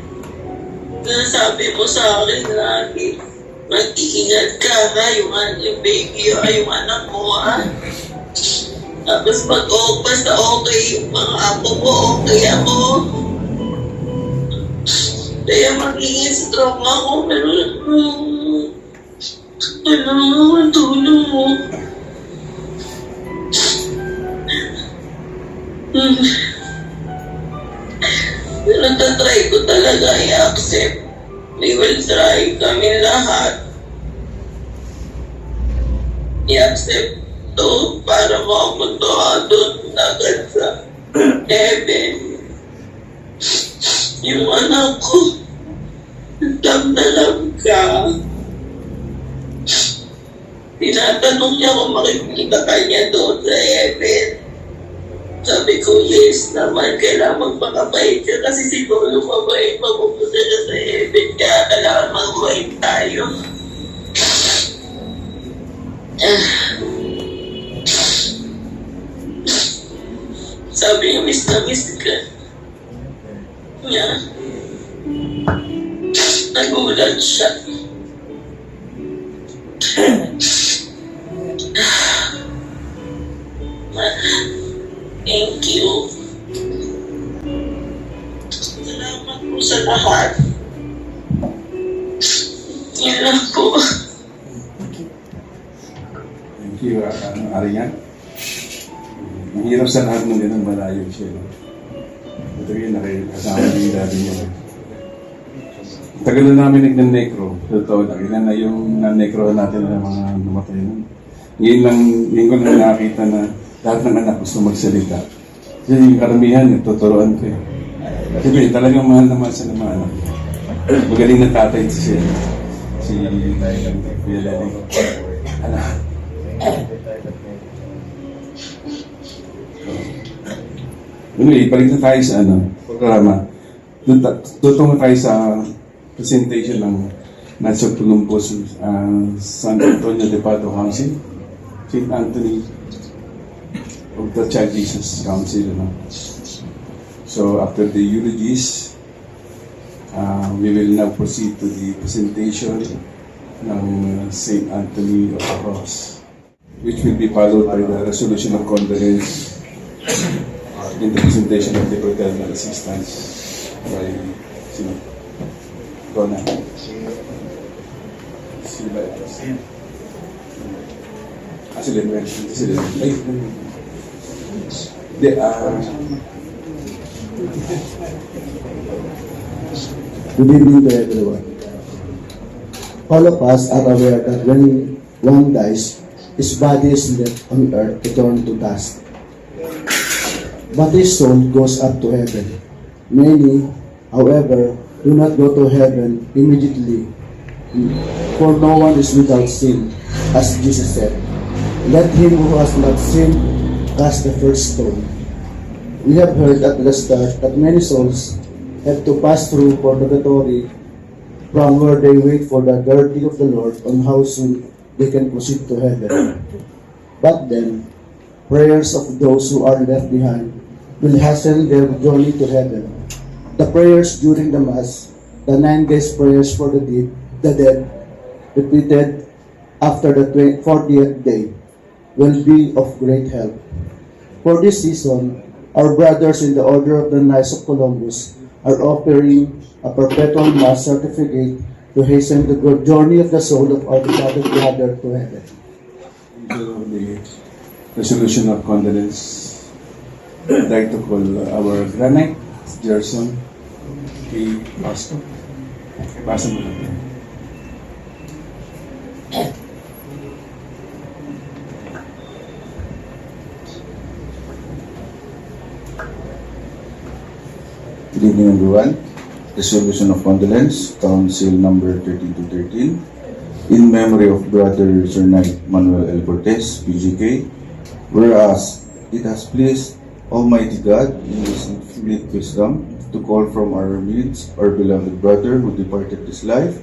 nasabi mo sa akin lagi, mag-iingat ka ha, yung baby, yung anak mo ha. Tapos basta okay yung mga apo mo, okay ako. Kaya magiging strong ako, pero kailangan ang tulong mo. Nagtatry ko talaga i-accept. We will try kami lahat. I-accept to para makapunta doon agad sa heaven. Yung anak ko, Love na love ka. Tinatanong niya kung makikita ka niya doon sa heaven. Sabi ko, yes naman, kailangan magpakabait ka kasi siguro mabait mapupunta siya sa heaven, kaya kailangan magmabait tayo. Sabi niya, miss na miss ka niya. Nagulat siya. Thank you. Salamat po sa lahat. Yan lang po. Thank you, Arian. Mahirap sa lahat mo din ang malayo siya. No? Ito rin, nakasama din yung dati niya. Tagal na namin nag-necro. Totoo lang. Ilan na yung na-necro natin ng mga namatay nun. Ngayon ko lang nakakita na lahat ng anak gusto magsalita. Kasi yung karamihan, nagtuturoan ko eh. Kasi talagang mahal na mahal sa mga anak. Magaling na tatay siya. Si Kuya Lali. Anak. Anyway, balik na tayo sa programa. Tutungo tayo sa presentation ng Knights of Columbus San Antonio de Padua Council, St. Anthony of the Child Jesus Council. So after the eulogies, we will now proceed to the presentation ng St. Anthony of the Cross, which will be followed by the resolution of condolence in the presentation of the fraternal assistance by Donna. Sila ito. Sila ito. Sila ito. Good evening to everyone. All of us are aware that when one dies, his body is left on earth to turn to dust. But his soul goes up to heaven. Many, however, do not go to heaven immediately, for no one is without sin, as Jesus said. Let him who has not sinned cast the first stone. We have heard at the start that many souls have to pass through purgatory, from where they wait for the verdict of the Lord on how soon they can proceed to heaven. But then, prayers of those who are left behind will hasten their journey to heaven. The prayers during the Mass, the 9 days prayers for the dead, repeated after the 40th day, will be of great help. For this season, our brothers in the Order of the Knights of Columbus are offering a perpetual Mass certificate to hasten the journey of the soul of our departed brother to heaven. The resolution of condolence. I'd like to call our Granite, Gerson, kay Pastor. Pasa mo lang. Good evening, everyone. Resolution of Condolence, Council number 3213, in memory of Brother Sir Knight Manuel L. Cortez, PGK, whereas it has pleased Almighty God, in His infinite wisdom, to call from our midst our beloved brother who departed this life,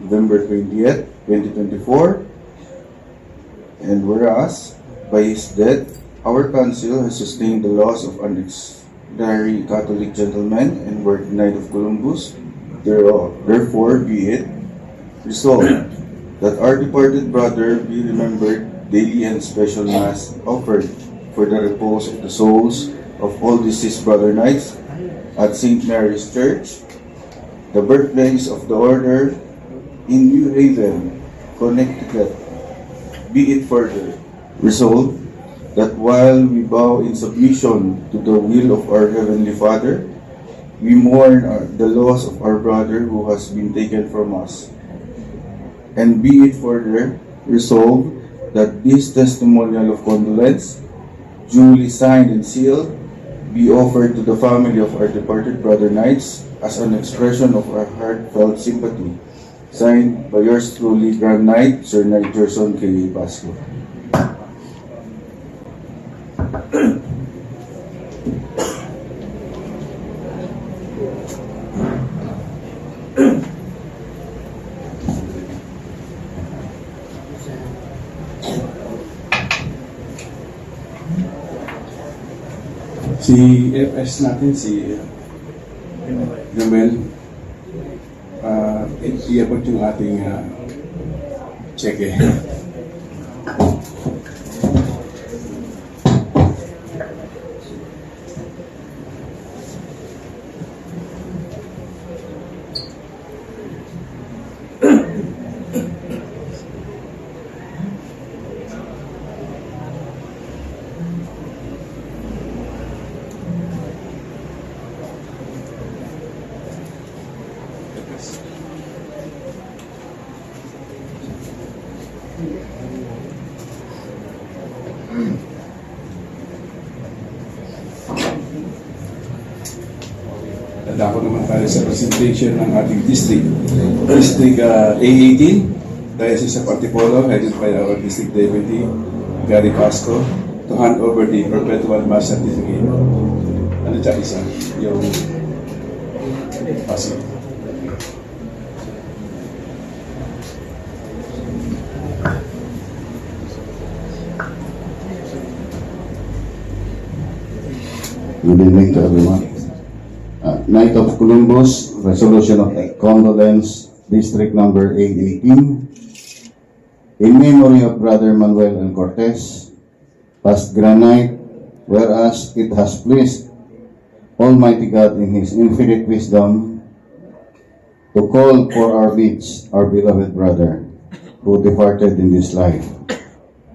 November 20th, 2024. And whereas, by his death, our council has sustained the loss of an extraordinary Catholic gentleman and worthy Knight of Columbus, therefore be it resolved that our departed brother be remembered daily and special Mass offered for the repose of the souls of all deceased brother knights at St. Mary's Church, the birthplace of the order in New Haven, Connecticut. Be it further resolved that while we bow in submission to the will of our Heavenly Father, we mourn the loss of our brother who has been taken from us. And be it further resolved that this testimonial of condolence, duly signed and sealed, be offered to the family of our departed brother knights as an expression of our heartfelt sympathy. Signed by yours truly, Grand Knight Sir Knight Gerson K. Pasco. Si FS natin, si Gamel, iabot yung ating cheque. Dadako naman tayo sa presentation ng ating district. District A18, Diocese of Antipolo, headed by our District Deputy, Gary Pasco, to hand over the Perpetual Mass Certificate. Ano siya isa? Yung Pasco. Good evening to everyone. Knight of Columbus, resolution of condolence, district number 818. In memory of Brother Manuel L. Cortez, past Grand Knight, whereas it has pleased Almighty God in His infinite wisdom to call for our beats, our beloved brother, who departed in this life,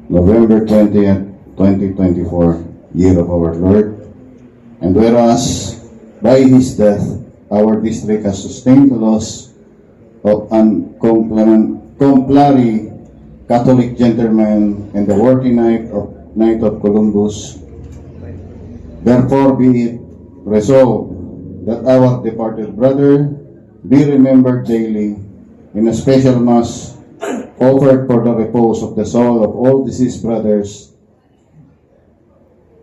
November 20th, 2024, year of our Lord. And whereas by his death, our district has sustained the loss of an exemplary Catholic gentleman and the worthy Knight of Columbus. Therefore be it resolved that our departed brother be remembered daily in a special Mass offered for the repose of the soul of all deceased brothers,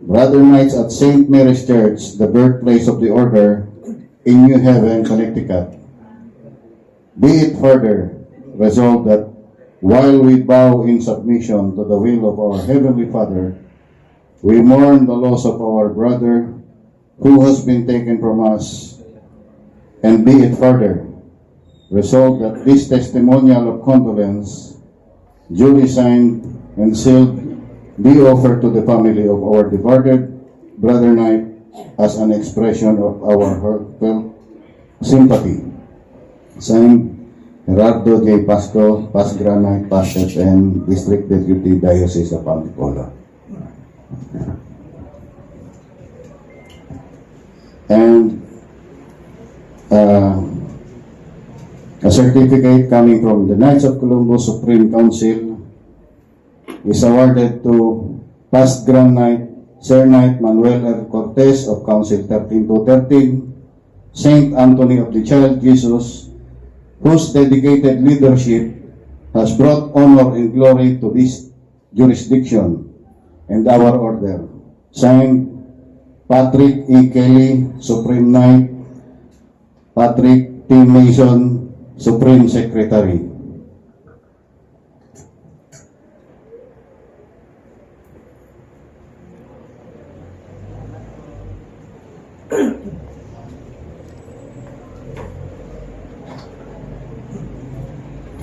Brother Knights at St. Mary's Church, the birthplace of the Order, in New Haven, Connecticut. Be it further resolved that while we bow in submission to the will of our Heavenly Father, we mourn the loss of our brother who has been taken from us. And be it further resolved that this testimonial of condolence, duly signed and sealed, be offered to the family of our departed brother Knight as an expression of our heartfelt sympathy. Signed, Gerardo J. Pasco, past Grand Knight, Pastor and District Deputy, Diocese of Antipolo. And a certificate coming from the Knights of Columbus Supreme Council is awarded to past Grand Knight Sir Knight Manuel L. Cortez of Council 13-13, Saint Anthony of the Child Jesus, whose dedicated leadership has brought honor and glory to this jurisdiction and our order. Signed, Patrick E. Kelly, Supreme Knight, Patrick T. Mason, Supreme Secretary.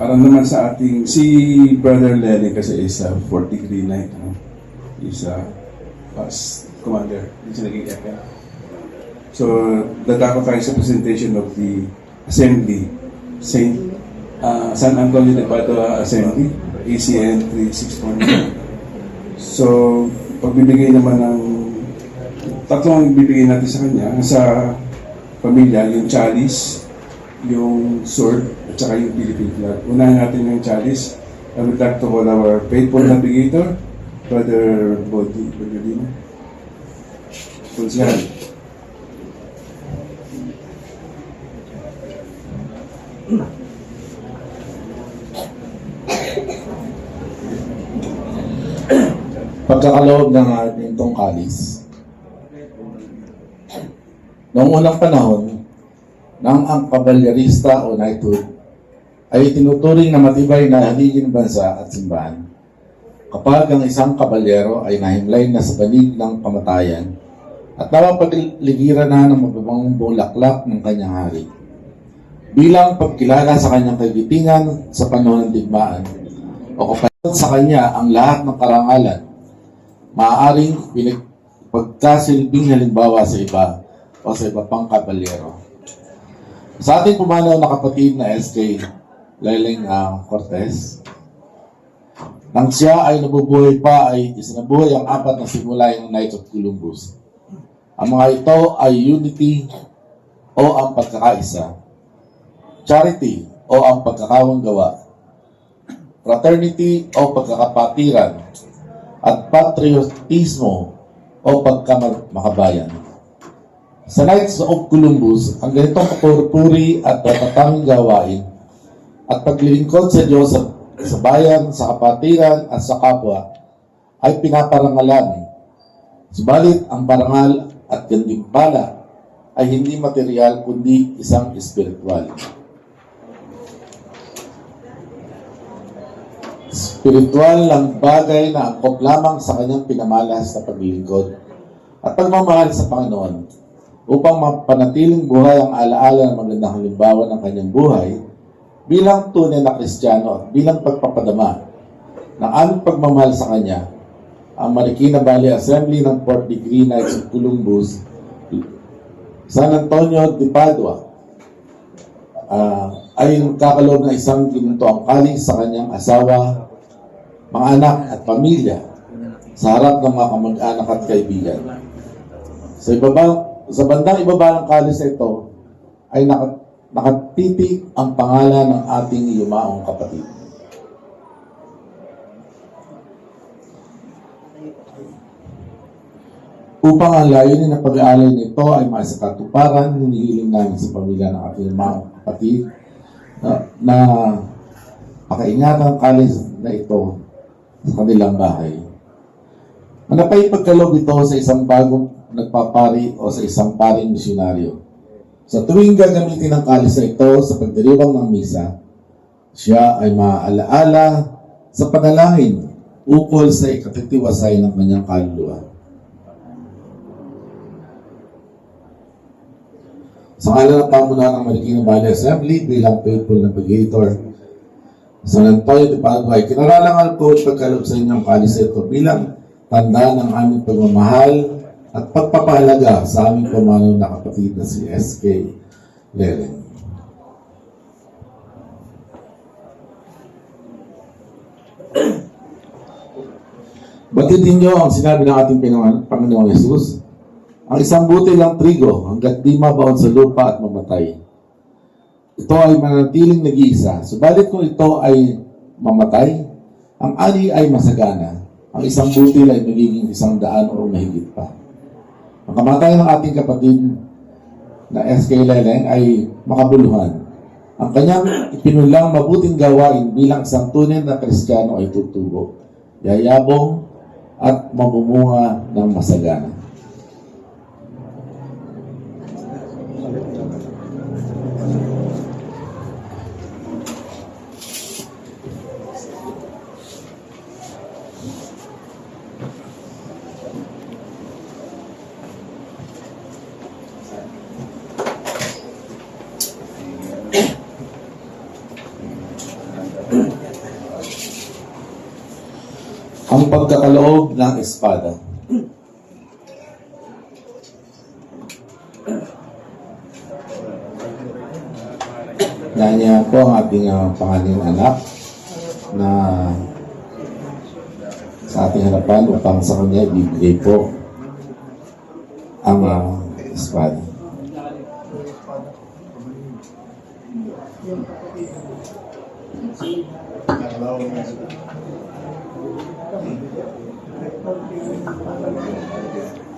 Para naman sa ating, si Brother Lenny kasi is a 4th degree knight, is a past commander, hindi siya naging FL. So, dadako tayo sa presentation of the Assembly, San Antonio de Padua Assembly, ACN 3649. So, pagbibigay naman ng tatlong bibigay natin sa kanya, sa pamilya, yung chalice, yung sword, at saka yung Philippine flag. Unahin natin yung chalice. I would like to call our faithful navigator, Brother Bodhi Berlino. Konsehal. Pagkakaloob ng ating kalis. Noong unang panahon, nang ang kabalyerista o knighthood ay tinuturing na matibay na haligi ng bansa at simbahan. Kapag ang isang kabalyero ay nahimlay na sa banig ng kamatayan at napapagligiran na ng magbabang bulaklak ng kanyang hari. Bilang pagkilala sa kanyang kagitingan sa panahon ng digmaan o kapatid sa kanya ang lahat ng karangalan, maaaring pagkasilbing halimbawa sa iba o sa iba pang kabalyero. Sa ating pumanaw na kapatid na SK Leleng Cortez, nang siya ay nabubuhay pa ay isinabuhay ang 4 na simula ng Knights of Columbus. Ang mga ito ay unity o ang pagkakaisa, charity o ang pagkakawanggawa, fraternity o pagkakapatiran, at patriotismo o pagkamakabayan. Sa Knights of Columbus, ang ganitong kapuri at tatatanging gawain at paglilingkod sa Diyos sa bayan, sa kapatiran at sa kapwa ay pinaparangalan. Subalit ang parangal at gantimpala ay hindi material kundi isang espiritual. Spiritual lang bagay na angkop lamang sa kanyang pinamalas na paglilingkod at pagmamahal sa Panginoon upang mapanatiling buhay ang alaala ng magandang halimbawa ng kanyang buhay bilang tunay na Kristiyano at bilang pagpapadama ng aming pagmamahal sa kanya. Ang Marikina Valley Assembly ng 4th Degree Knights of Columbus, San Antonio de Padua, ay magkakaloob ng isang ginuntuang kalis sa kanyang asawa, mga anak at pamilya sa harap ng mga kamag-anak at kaibigan. Sa bandang ibaba ng kalis na ito ay nakatitik ang pangalan ng ating yumaong kapatid. Upang ang layunin ng pag-aalay nito ay maisakatuparan, hinihiling namin sa pamilya ng ating yumaong kapatid na makaingatan ang kalis na ito sa kanilang bahay. Manapay pagkaloob ito sa isang bagong nagpapari o sa isang paring misyonaryo. Sa tuwing gagamitin ang kalis na ito sa pagdiriwang ng misa, siya ay maaalaala sa panalangin ukol sa ikatitiwasay ng kanyang kaluluwa. Sa ngalan ng pamunuan ng Marikina Valley Assembly bilang faithful navigator, San Antonio de Padua ay kinaralangal ko pagkaloob sa inyong kalis na ito bilang tanda ng aming pagmamahal at pagpapahalaga sa aming pamanaw na kapatid na si SK Leleng. Batitin niyo ang sinabi ng ating Panginoong Jesus, ang isang butil ng trigo hanggat di mabaon sa lupa at mamatay. Ito ay manatiling nag-iisa. Subalit kung ito ay mamatay, ang ani ay masagana. Ang isang butil ay magiging 100 o mahigit pa. Ang kamatayan ng ating kapatid na SK Leleng ay makabuluhan. Ang kanyang ipinulang mabuting gawain bilang isang tunay na Kristiyano ay tutubo, yayabong at mamumunga ng masagana. Ang pagkakaloob ng espada. Nanya po ang ating pangaling anak na sa ating harapan upang sa kanya ibigay po ang espada.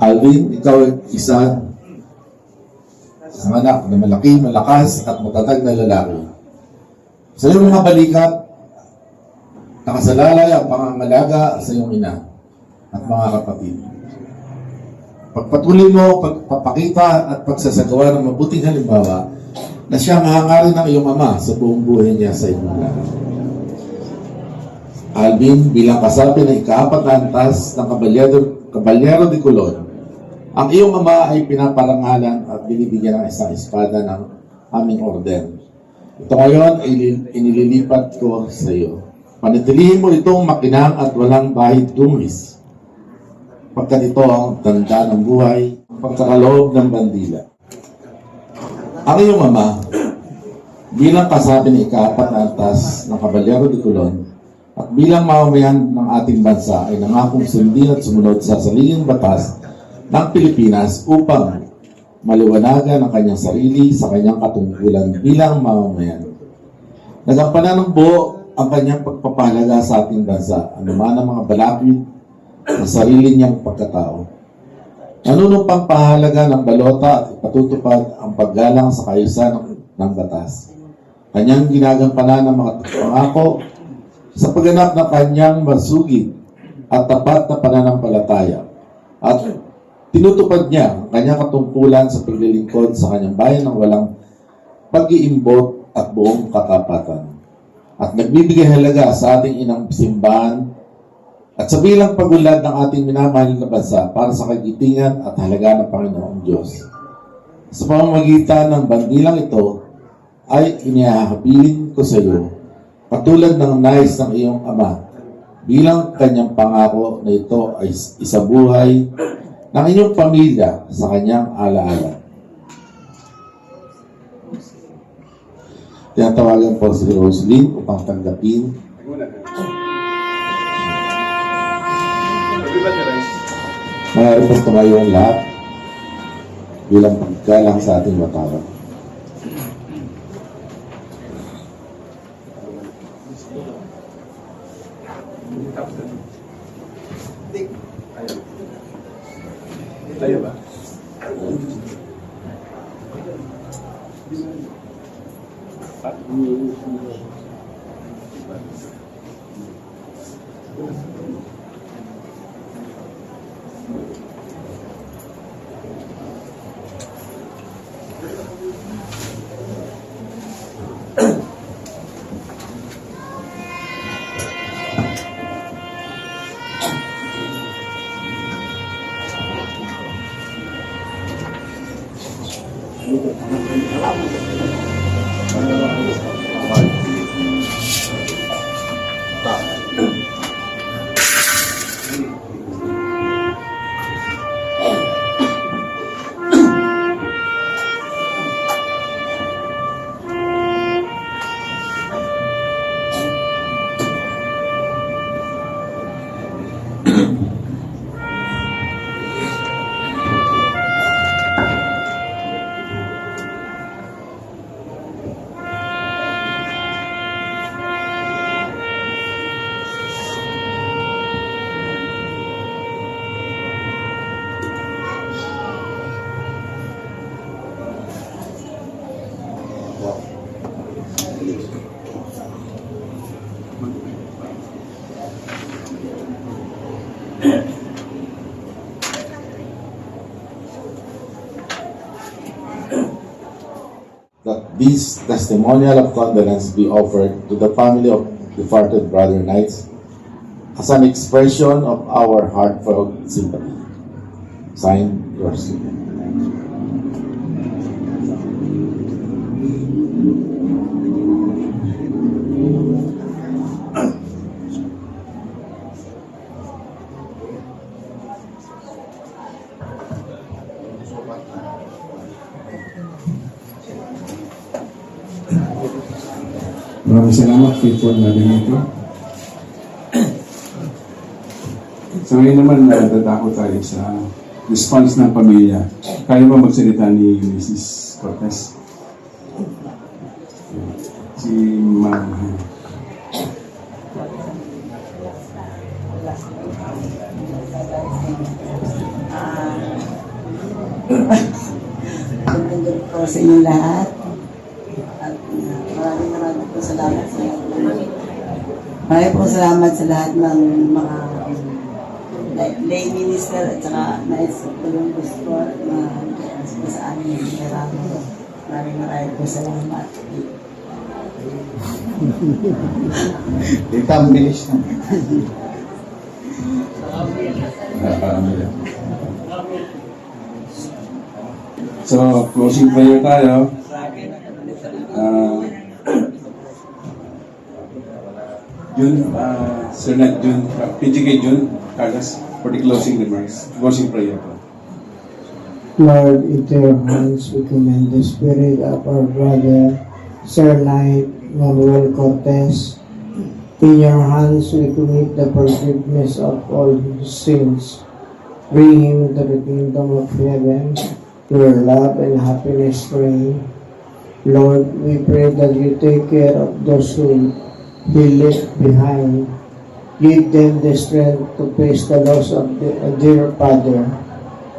Alvin, ikaw ay isa sa anak na malaki, malakas at matatag na lalaki. Sa iyong mga balikat, nakasalalay ang pangangalaga sa iyong ina at mga kapatid. Pagpatuloy mo, pagpapakita at pagsasagawa ng mabuting halimbawa na siya mahangarin ng iyong ama sa buong buhay niya sa iyong lahat. Alvin, bilang kasabi ng ika-4 na antas ng Caballero de Colon, ang iyong ama ay pinaparangalan at binibigyan ng isang espada ng aming orden. Ito ngayon ay inililipat ko sa iyo. Panatilihin mo itong makinang at walang bahid dungis, pagkat ito ang tanda ng buhay, pagkakaloob ng bandila. Ang iyong ama, bilang kasabi ng ika-4 na antas ng Caballero de Colon, at bilang mamamayan ng ating bansa ay nangakong sundin at sumunod sa saligang batas ng Pilipinas upang maliwanagan ang kanyang sarili sa kanyang katungkulan bilang mamamayan. Nagampanan ng buo ang kanyang pagpapahalaga sa ating bansa, anuman ang mga balakid sa sarili niyang pagkatao. Nanunumpang pahalaga ng balota at ipatutupad ang paggalang sa kaayusan ng batas. Kanyang ginagampanan ng mga pangako sa pagganap ng kanyang masugid at tapat na pananampalataya at tinutupad niya ang kanyang katungkulan sa paglilingkod sa kanyang bayan ng walang pag-iimbot at buong katapatan. At nagbibigay halaga sa ating inang simbahan at sa bilang pagulad ng ating minamahal na bansa para sa kagitingan at halaga ng Panginoong Diyos. Sa pamamagitan ng bandilang ito ay inihahabilin ko sa iyo, katulad ng nais ng iyong ama, bilang kanyang pangako na ito ay isabuhay ng inyong pamilya sa kanyang alaala. Tinatawagan po si Roslyn upang tanggapin mayroon po tumayo ang lahat bilang paggalang sa ating matawag. Tayo ba? That this testimonial of condolence be offered to the family of departed brother knights as an expression of our heartfelt sympathy. Signed, yours. Maraming salamat, faithful na ganito. Sa ngayon naman, natatakot tayo sa response ng pamilya. Kaya ba magsalita ni Mrs. Cortez? Si Ma'am. good po sa inyo lahat. At maraming po salamat sa lahat. Maraming po salamat sa lahat ng mga lay minister at saka nais ko yung gusto na sa amin yung karamo. Maraming po salamat. Dito, bilis na. So, closing prayer tayo. Sir Nat Jun, PGK Jun, Carlos, for the closing remarks. Closing prayer po. Lord, into your hands we commend the spirit of our brother, Sir Knight Manuel Cortez. In your hands we commit the forgiveness of all his sins. Bring him to the kingdom of heaven, where love and happiness reign. Lord, we pray that you take care of those who he left behind. Give them the strength to face the loss of a dear father.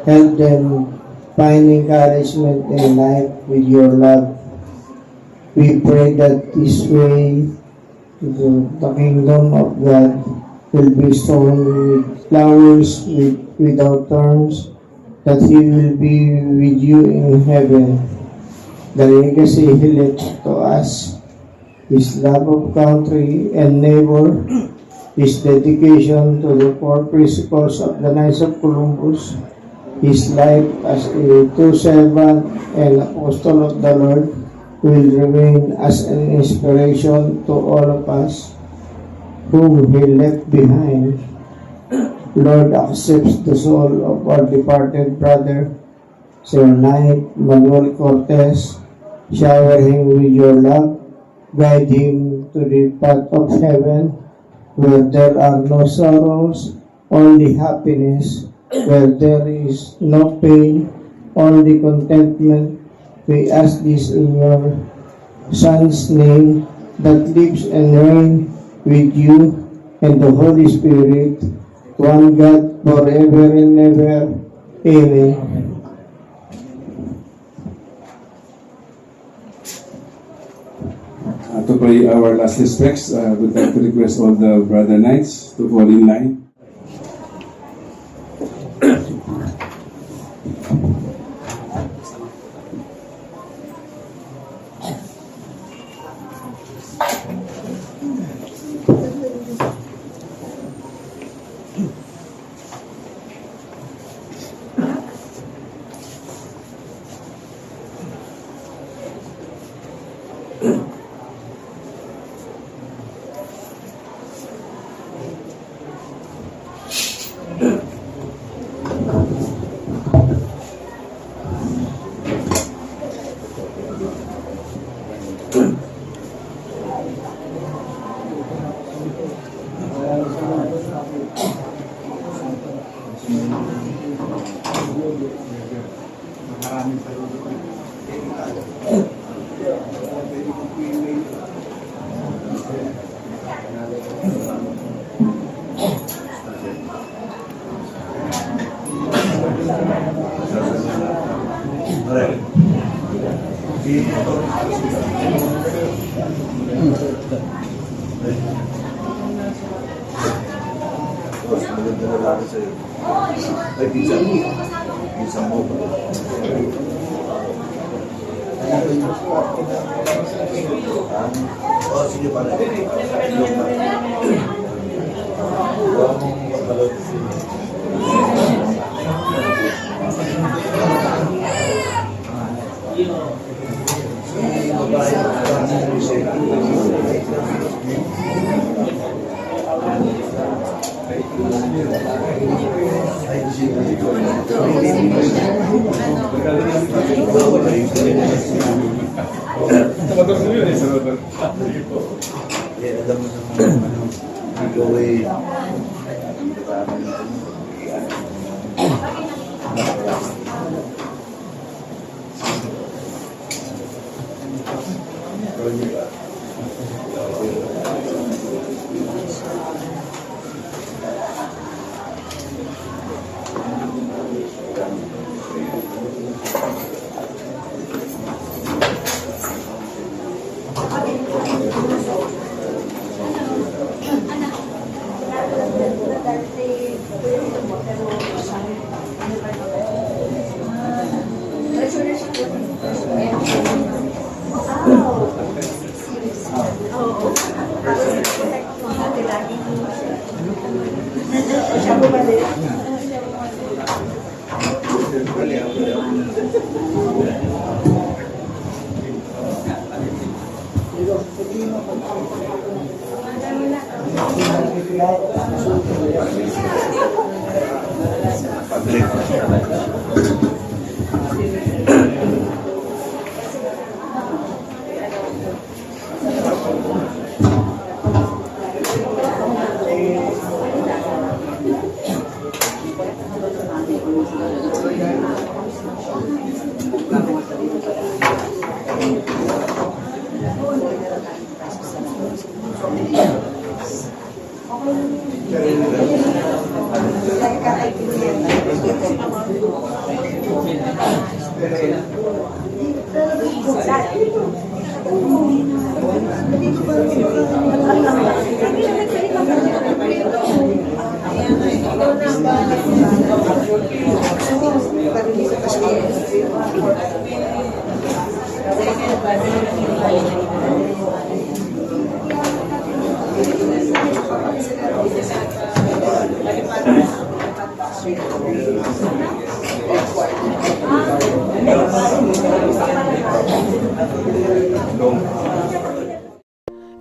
Help them find encouragement in life with your love. We pray that this way the kingdom of God will be sown with flowers without thorns, that he will be with you in heaven. The legacy he left to us, his love of country and neighbor, his dedication to the four principles of the Knights of Columbus, his life as a true servant and apostle of the Lord, will remain as an inspiration to all of us whom he left behind. Lord, accepts the soul of our departed brother, Sir Knight Manuel Cortez. Shower him with your love. Guide him to the path of heaven, where there are no sorrows, only happiness, where there is no pain, only contentment. We ask this in your Son's name, that lives and reigns with you and the Holy Spirit, one God, forever and ever. Amen. To pray our last respects, we'd like to request all the brother knights to fall in line.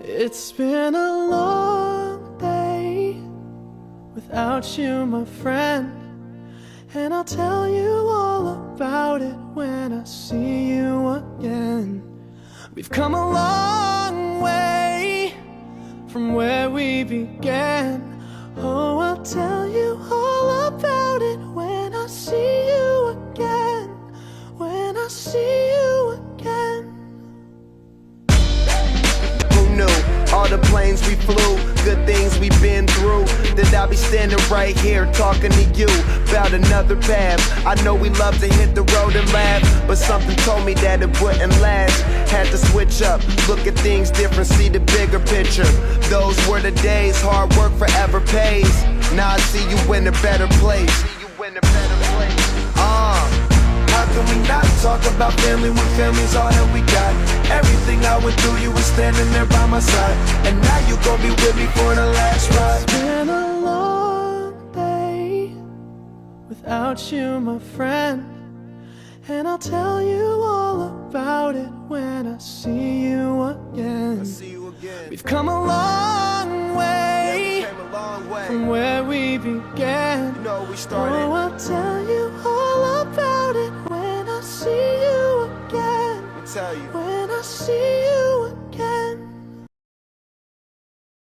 It's been a long day without you, my friend, and I'll tell you all about it when I see you again. We've come a long way from where we began. Oh, I'll tell you all about it when I see you again. When I see you again. All the planes we flew, good things we've been through. That I'll be standing right here talking to you about another path. I know we love to hit the road and laugh, but something told me that it wouldn't last. Had to switch up, look at things different, see the bigger picture. Those were the days, hard work forever pays. Now I see you in a better place. How can we not talk about family when family's all that we got? Everything I went through, you were standing there by my side, and now you gon' be with me for the last ride. It's been a long day without you, my friend, and I'll tell you all about it when I see you again. We've come a long way from where we began. Oh, I'll tell you all about it when I see you again. When I see you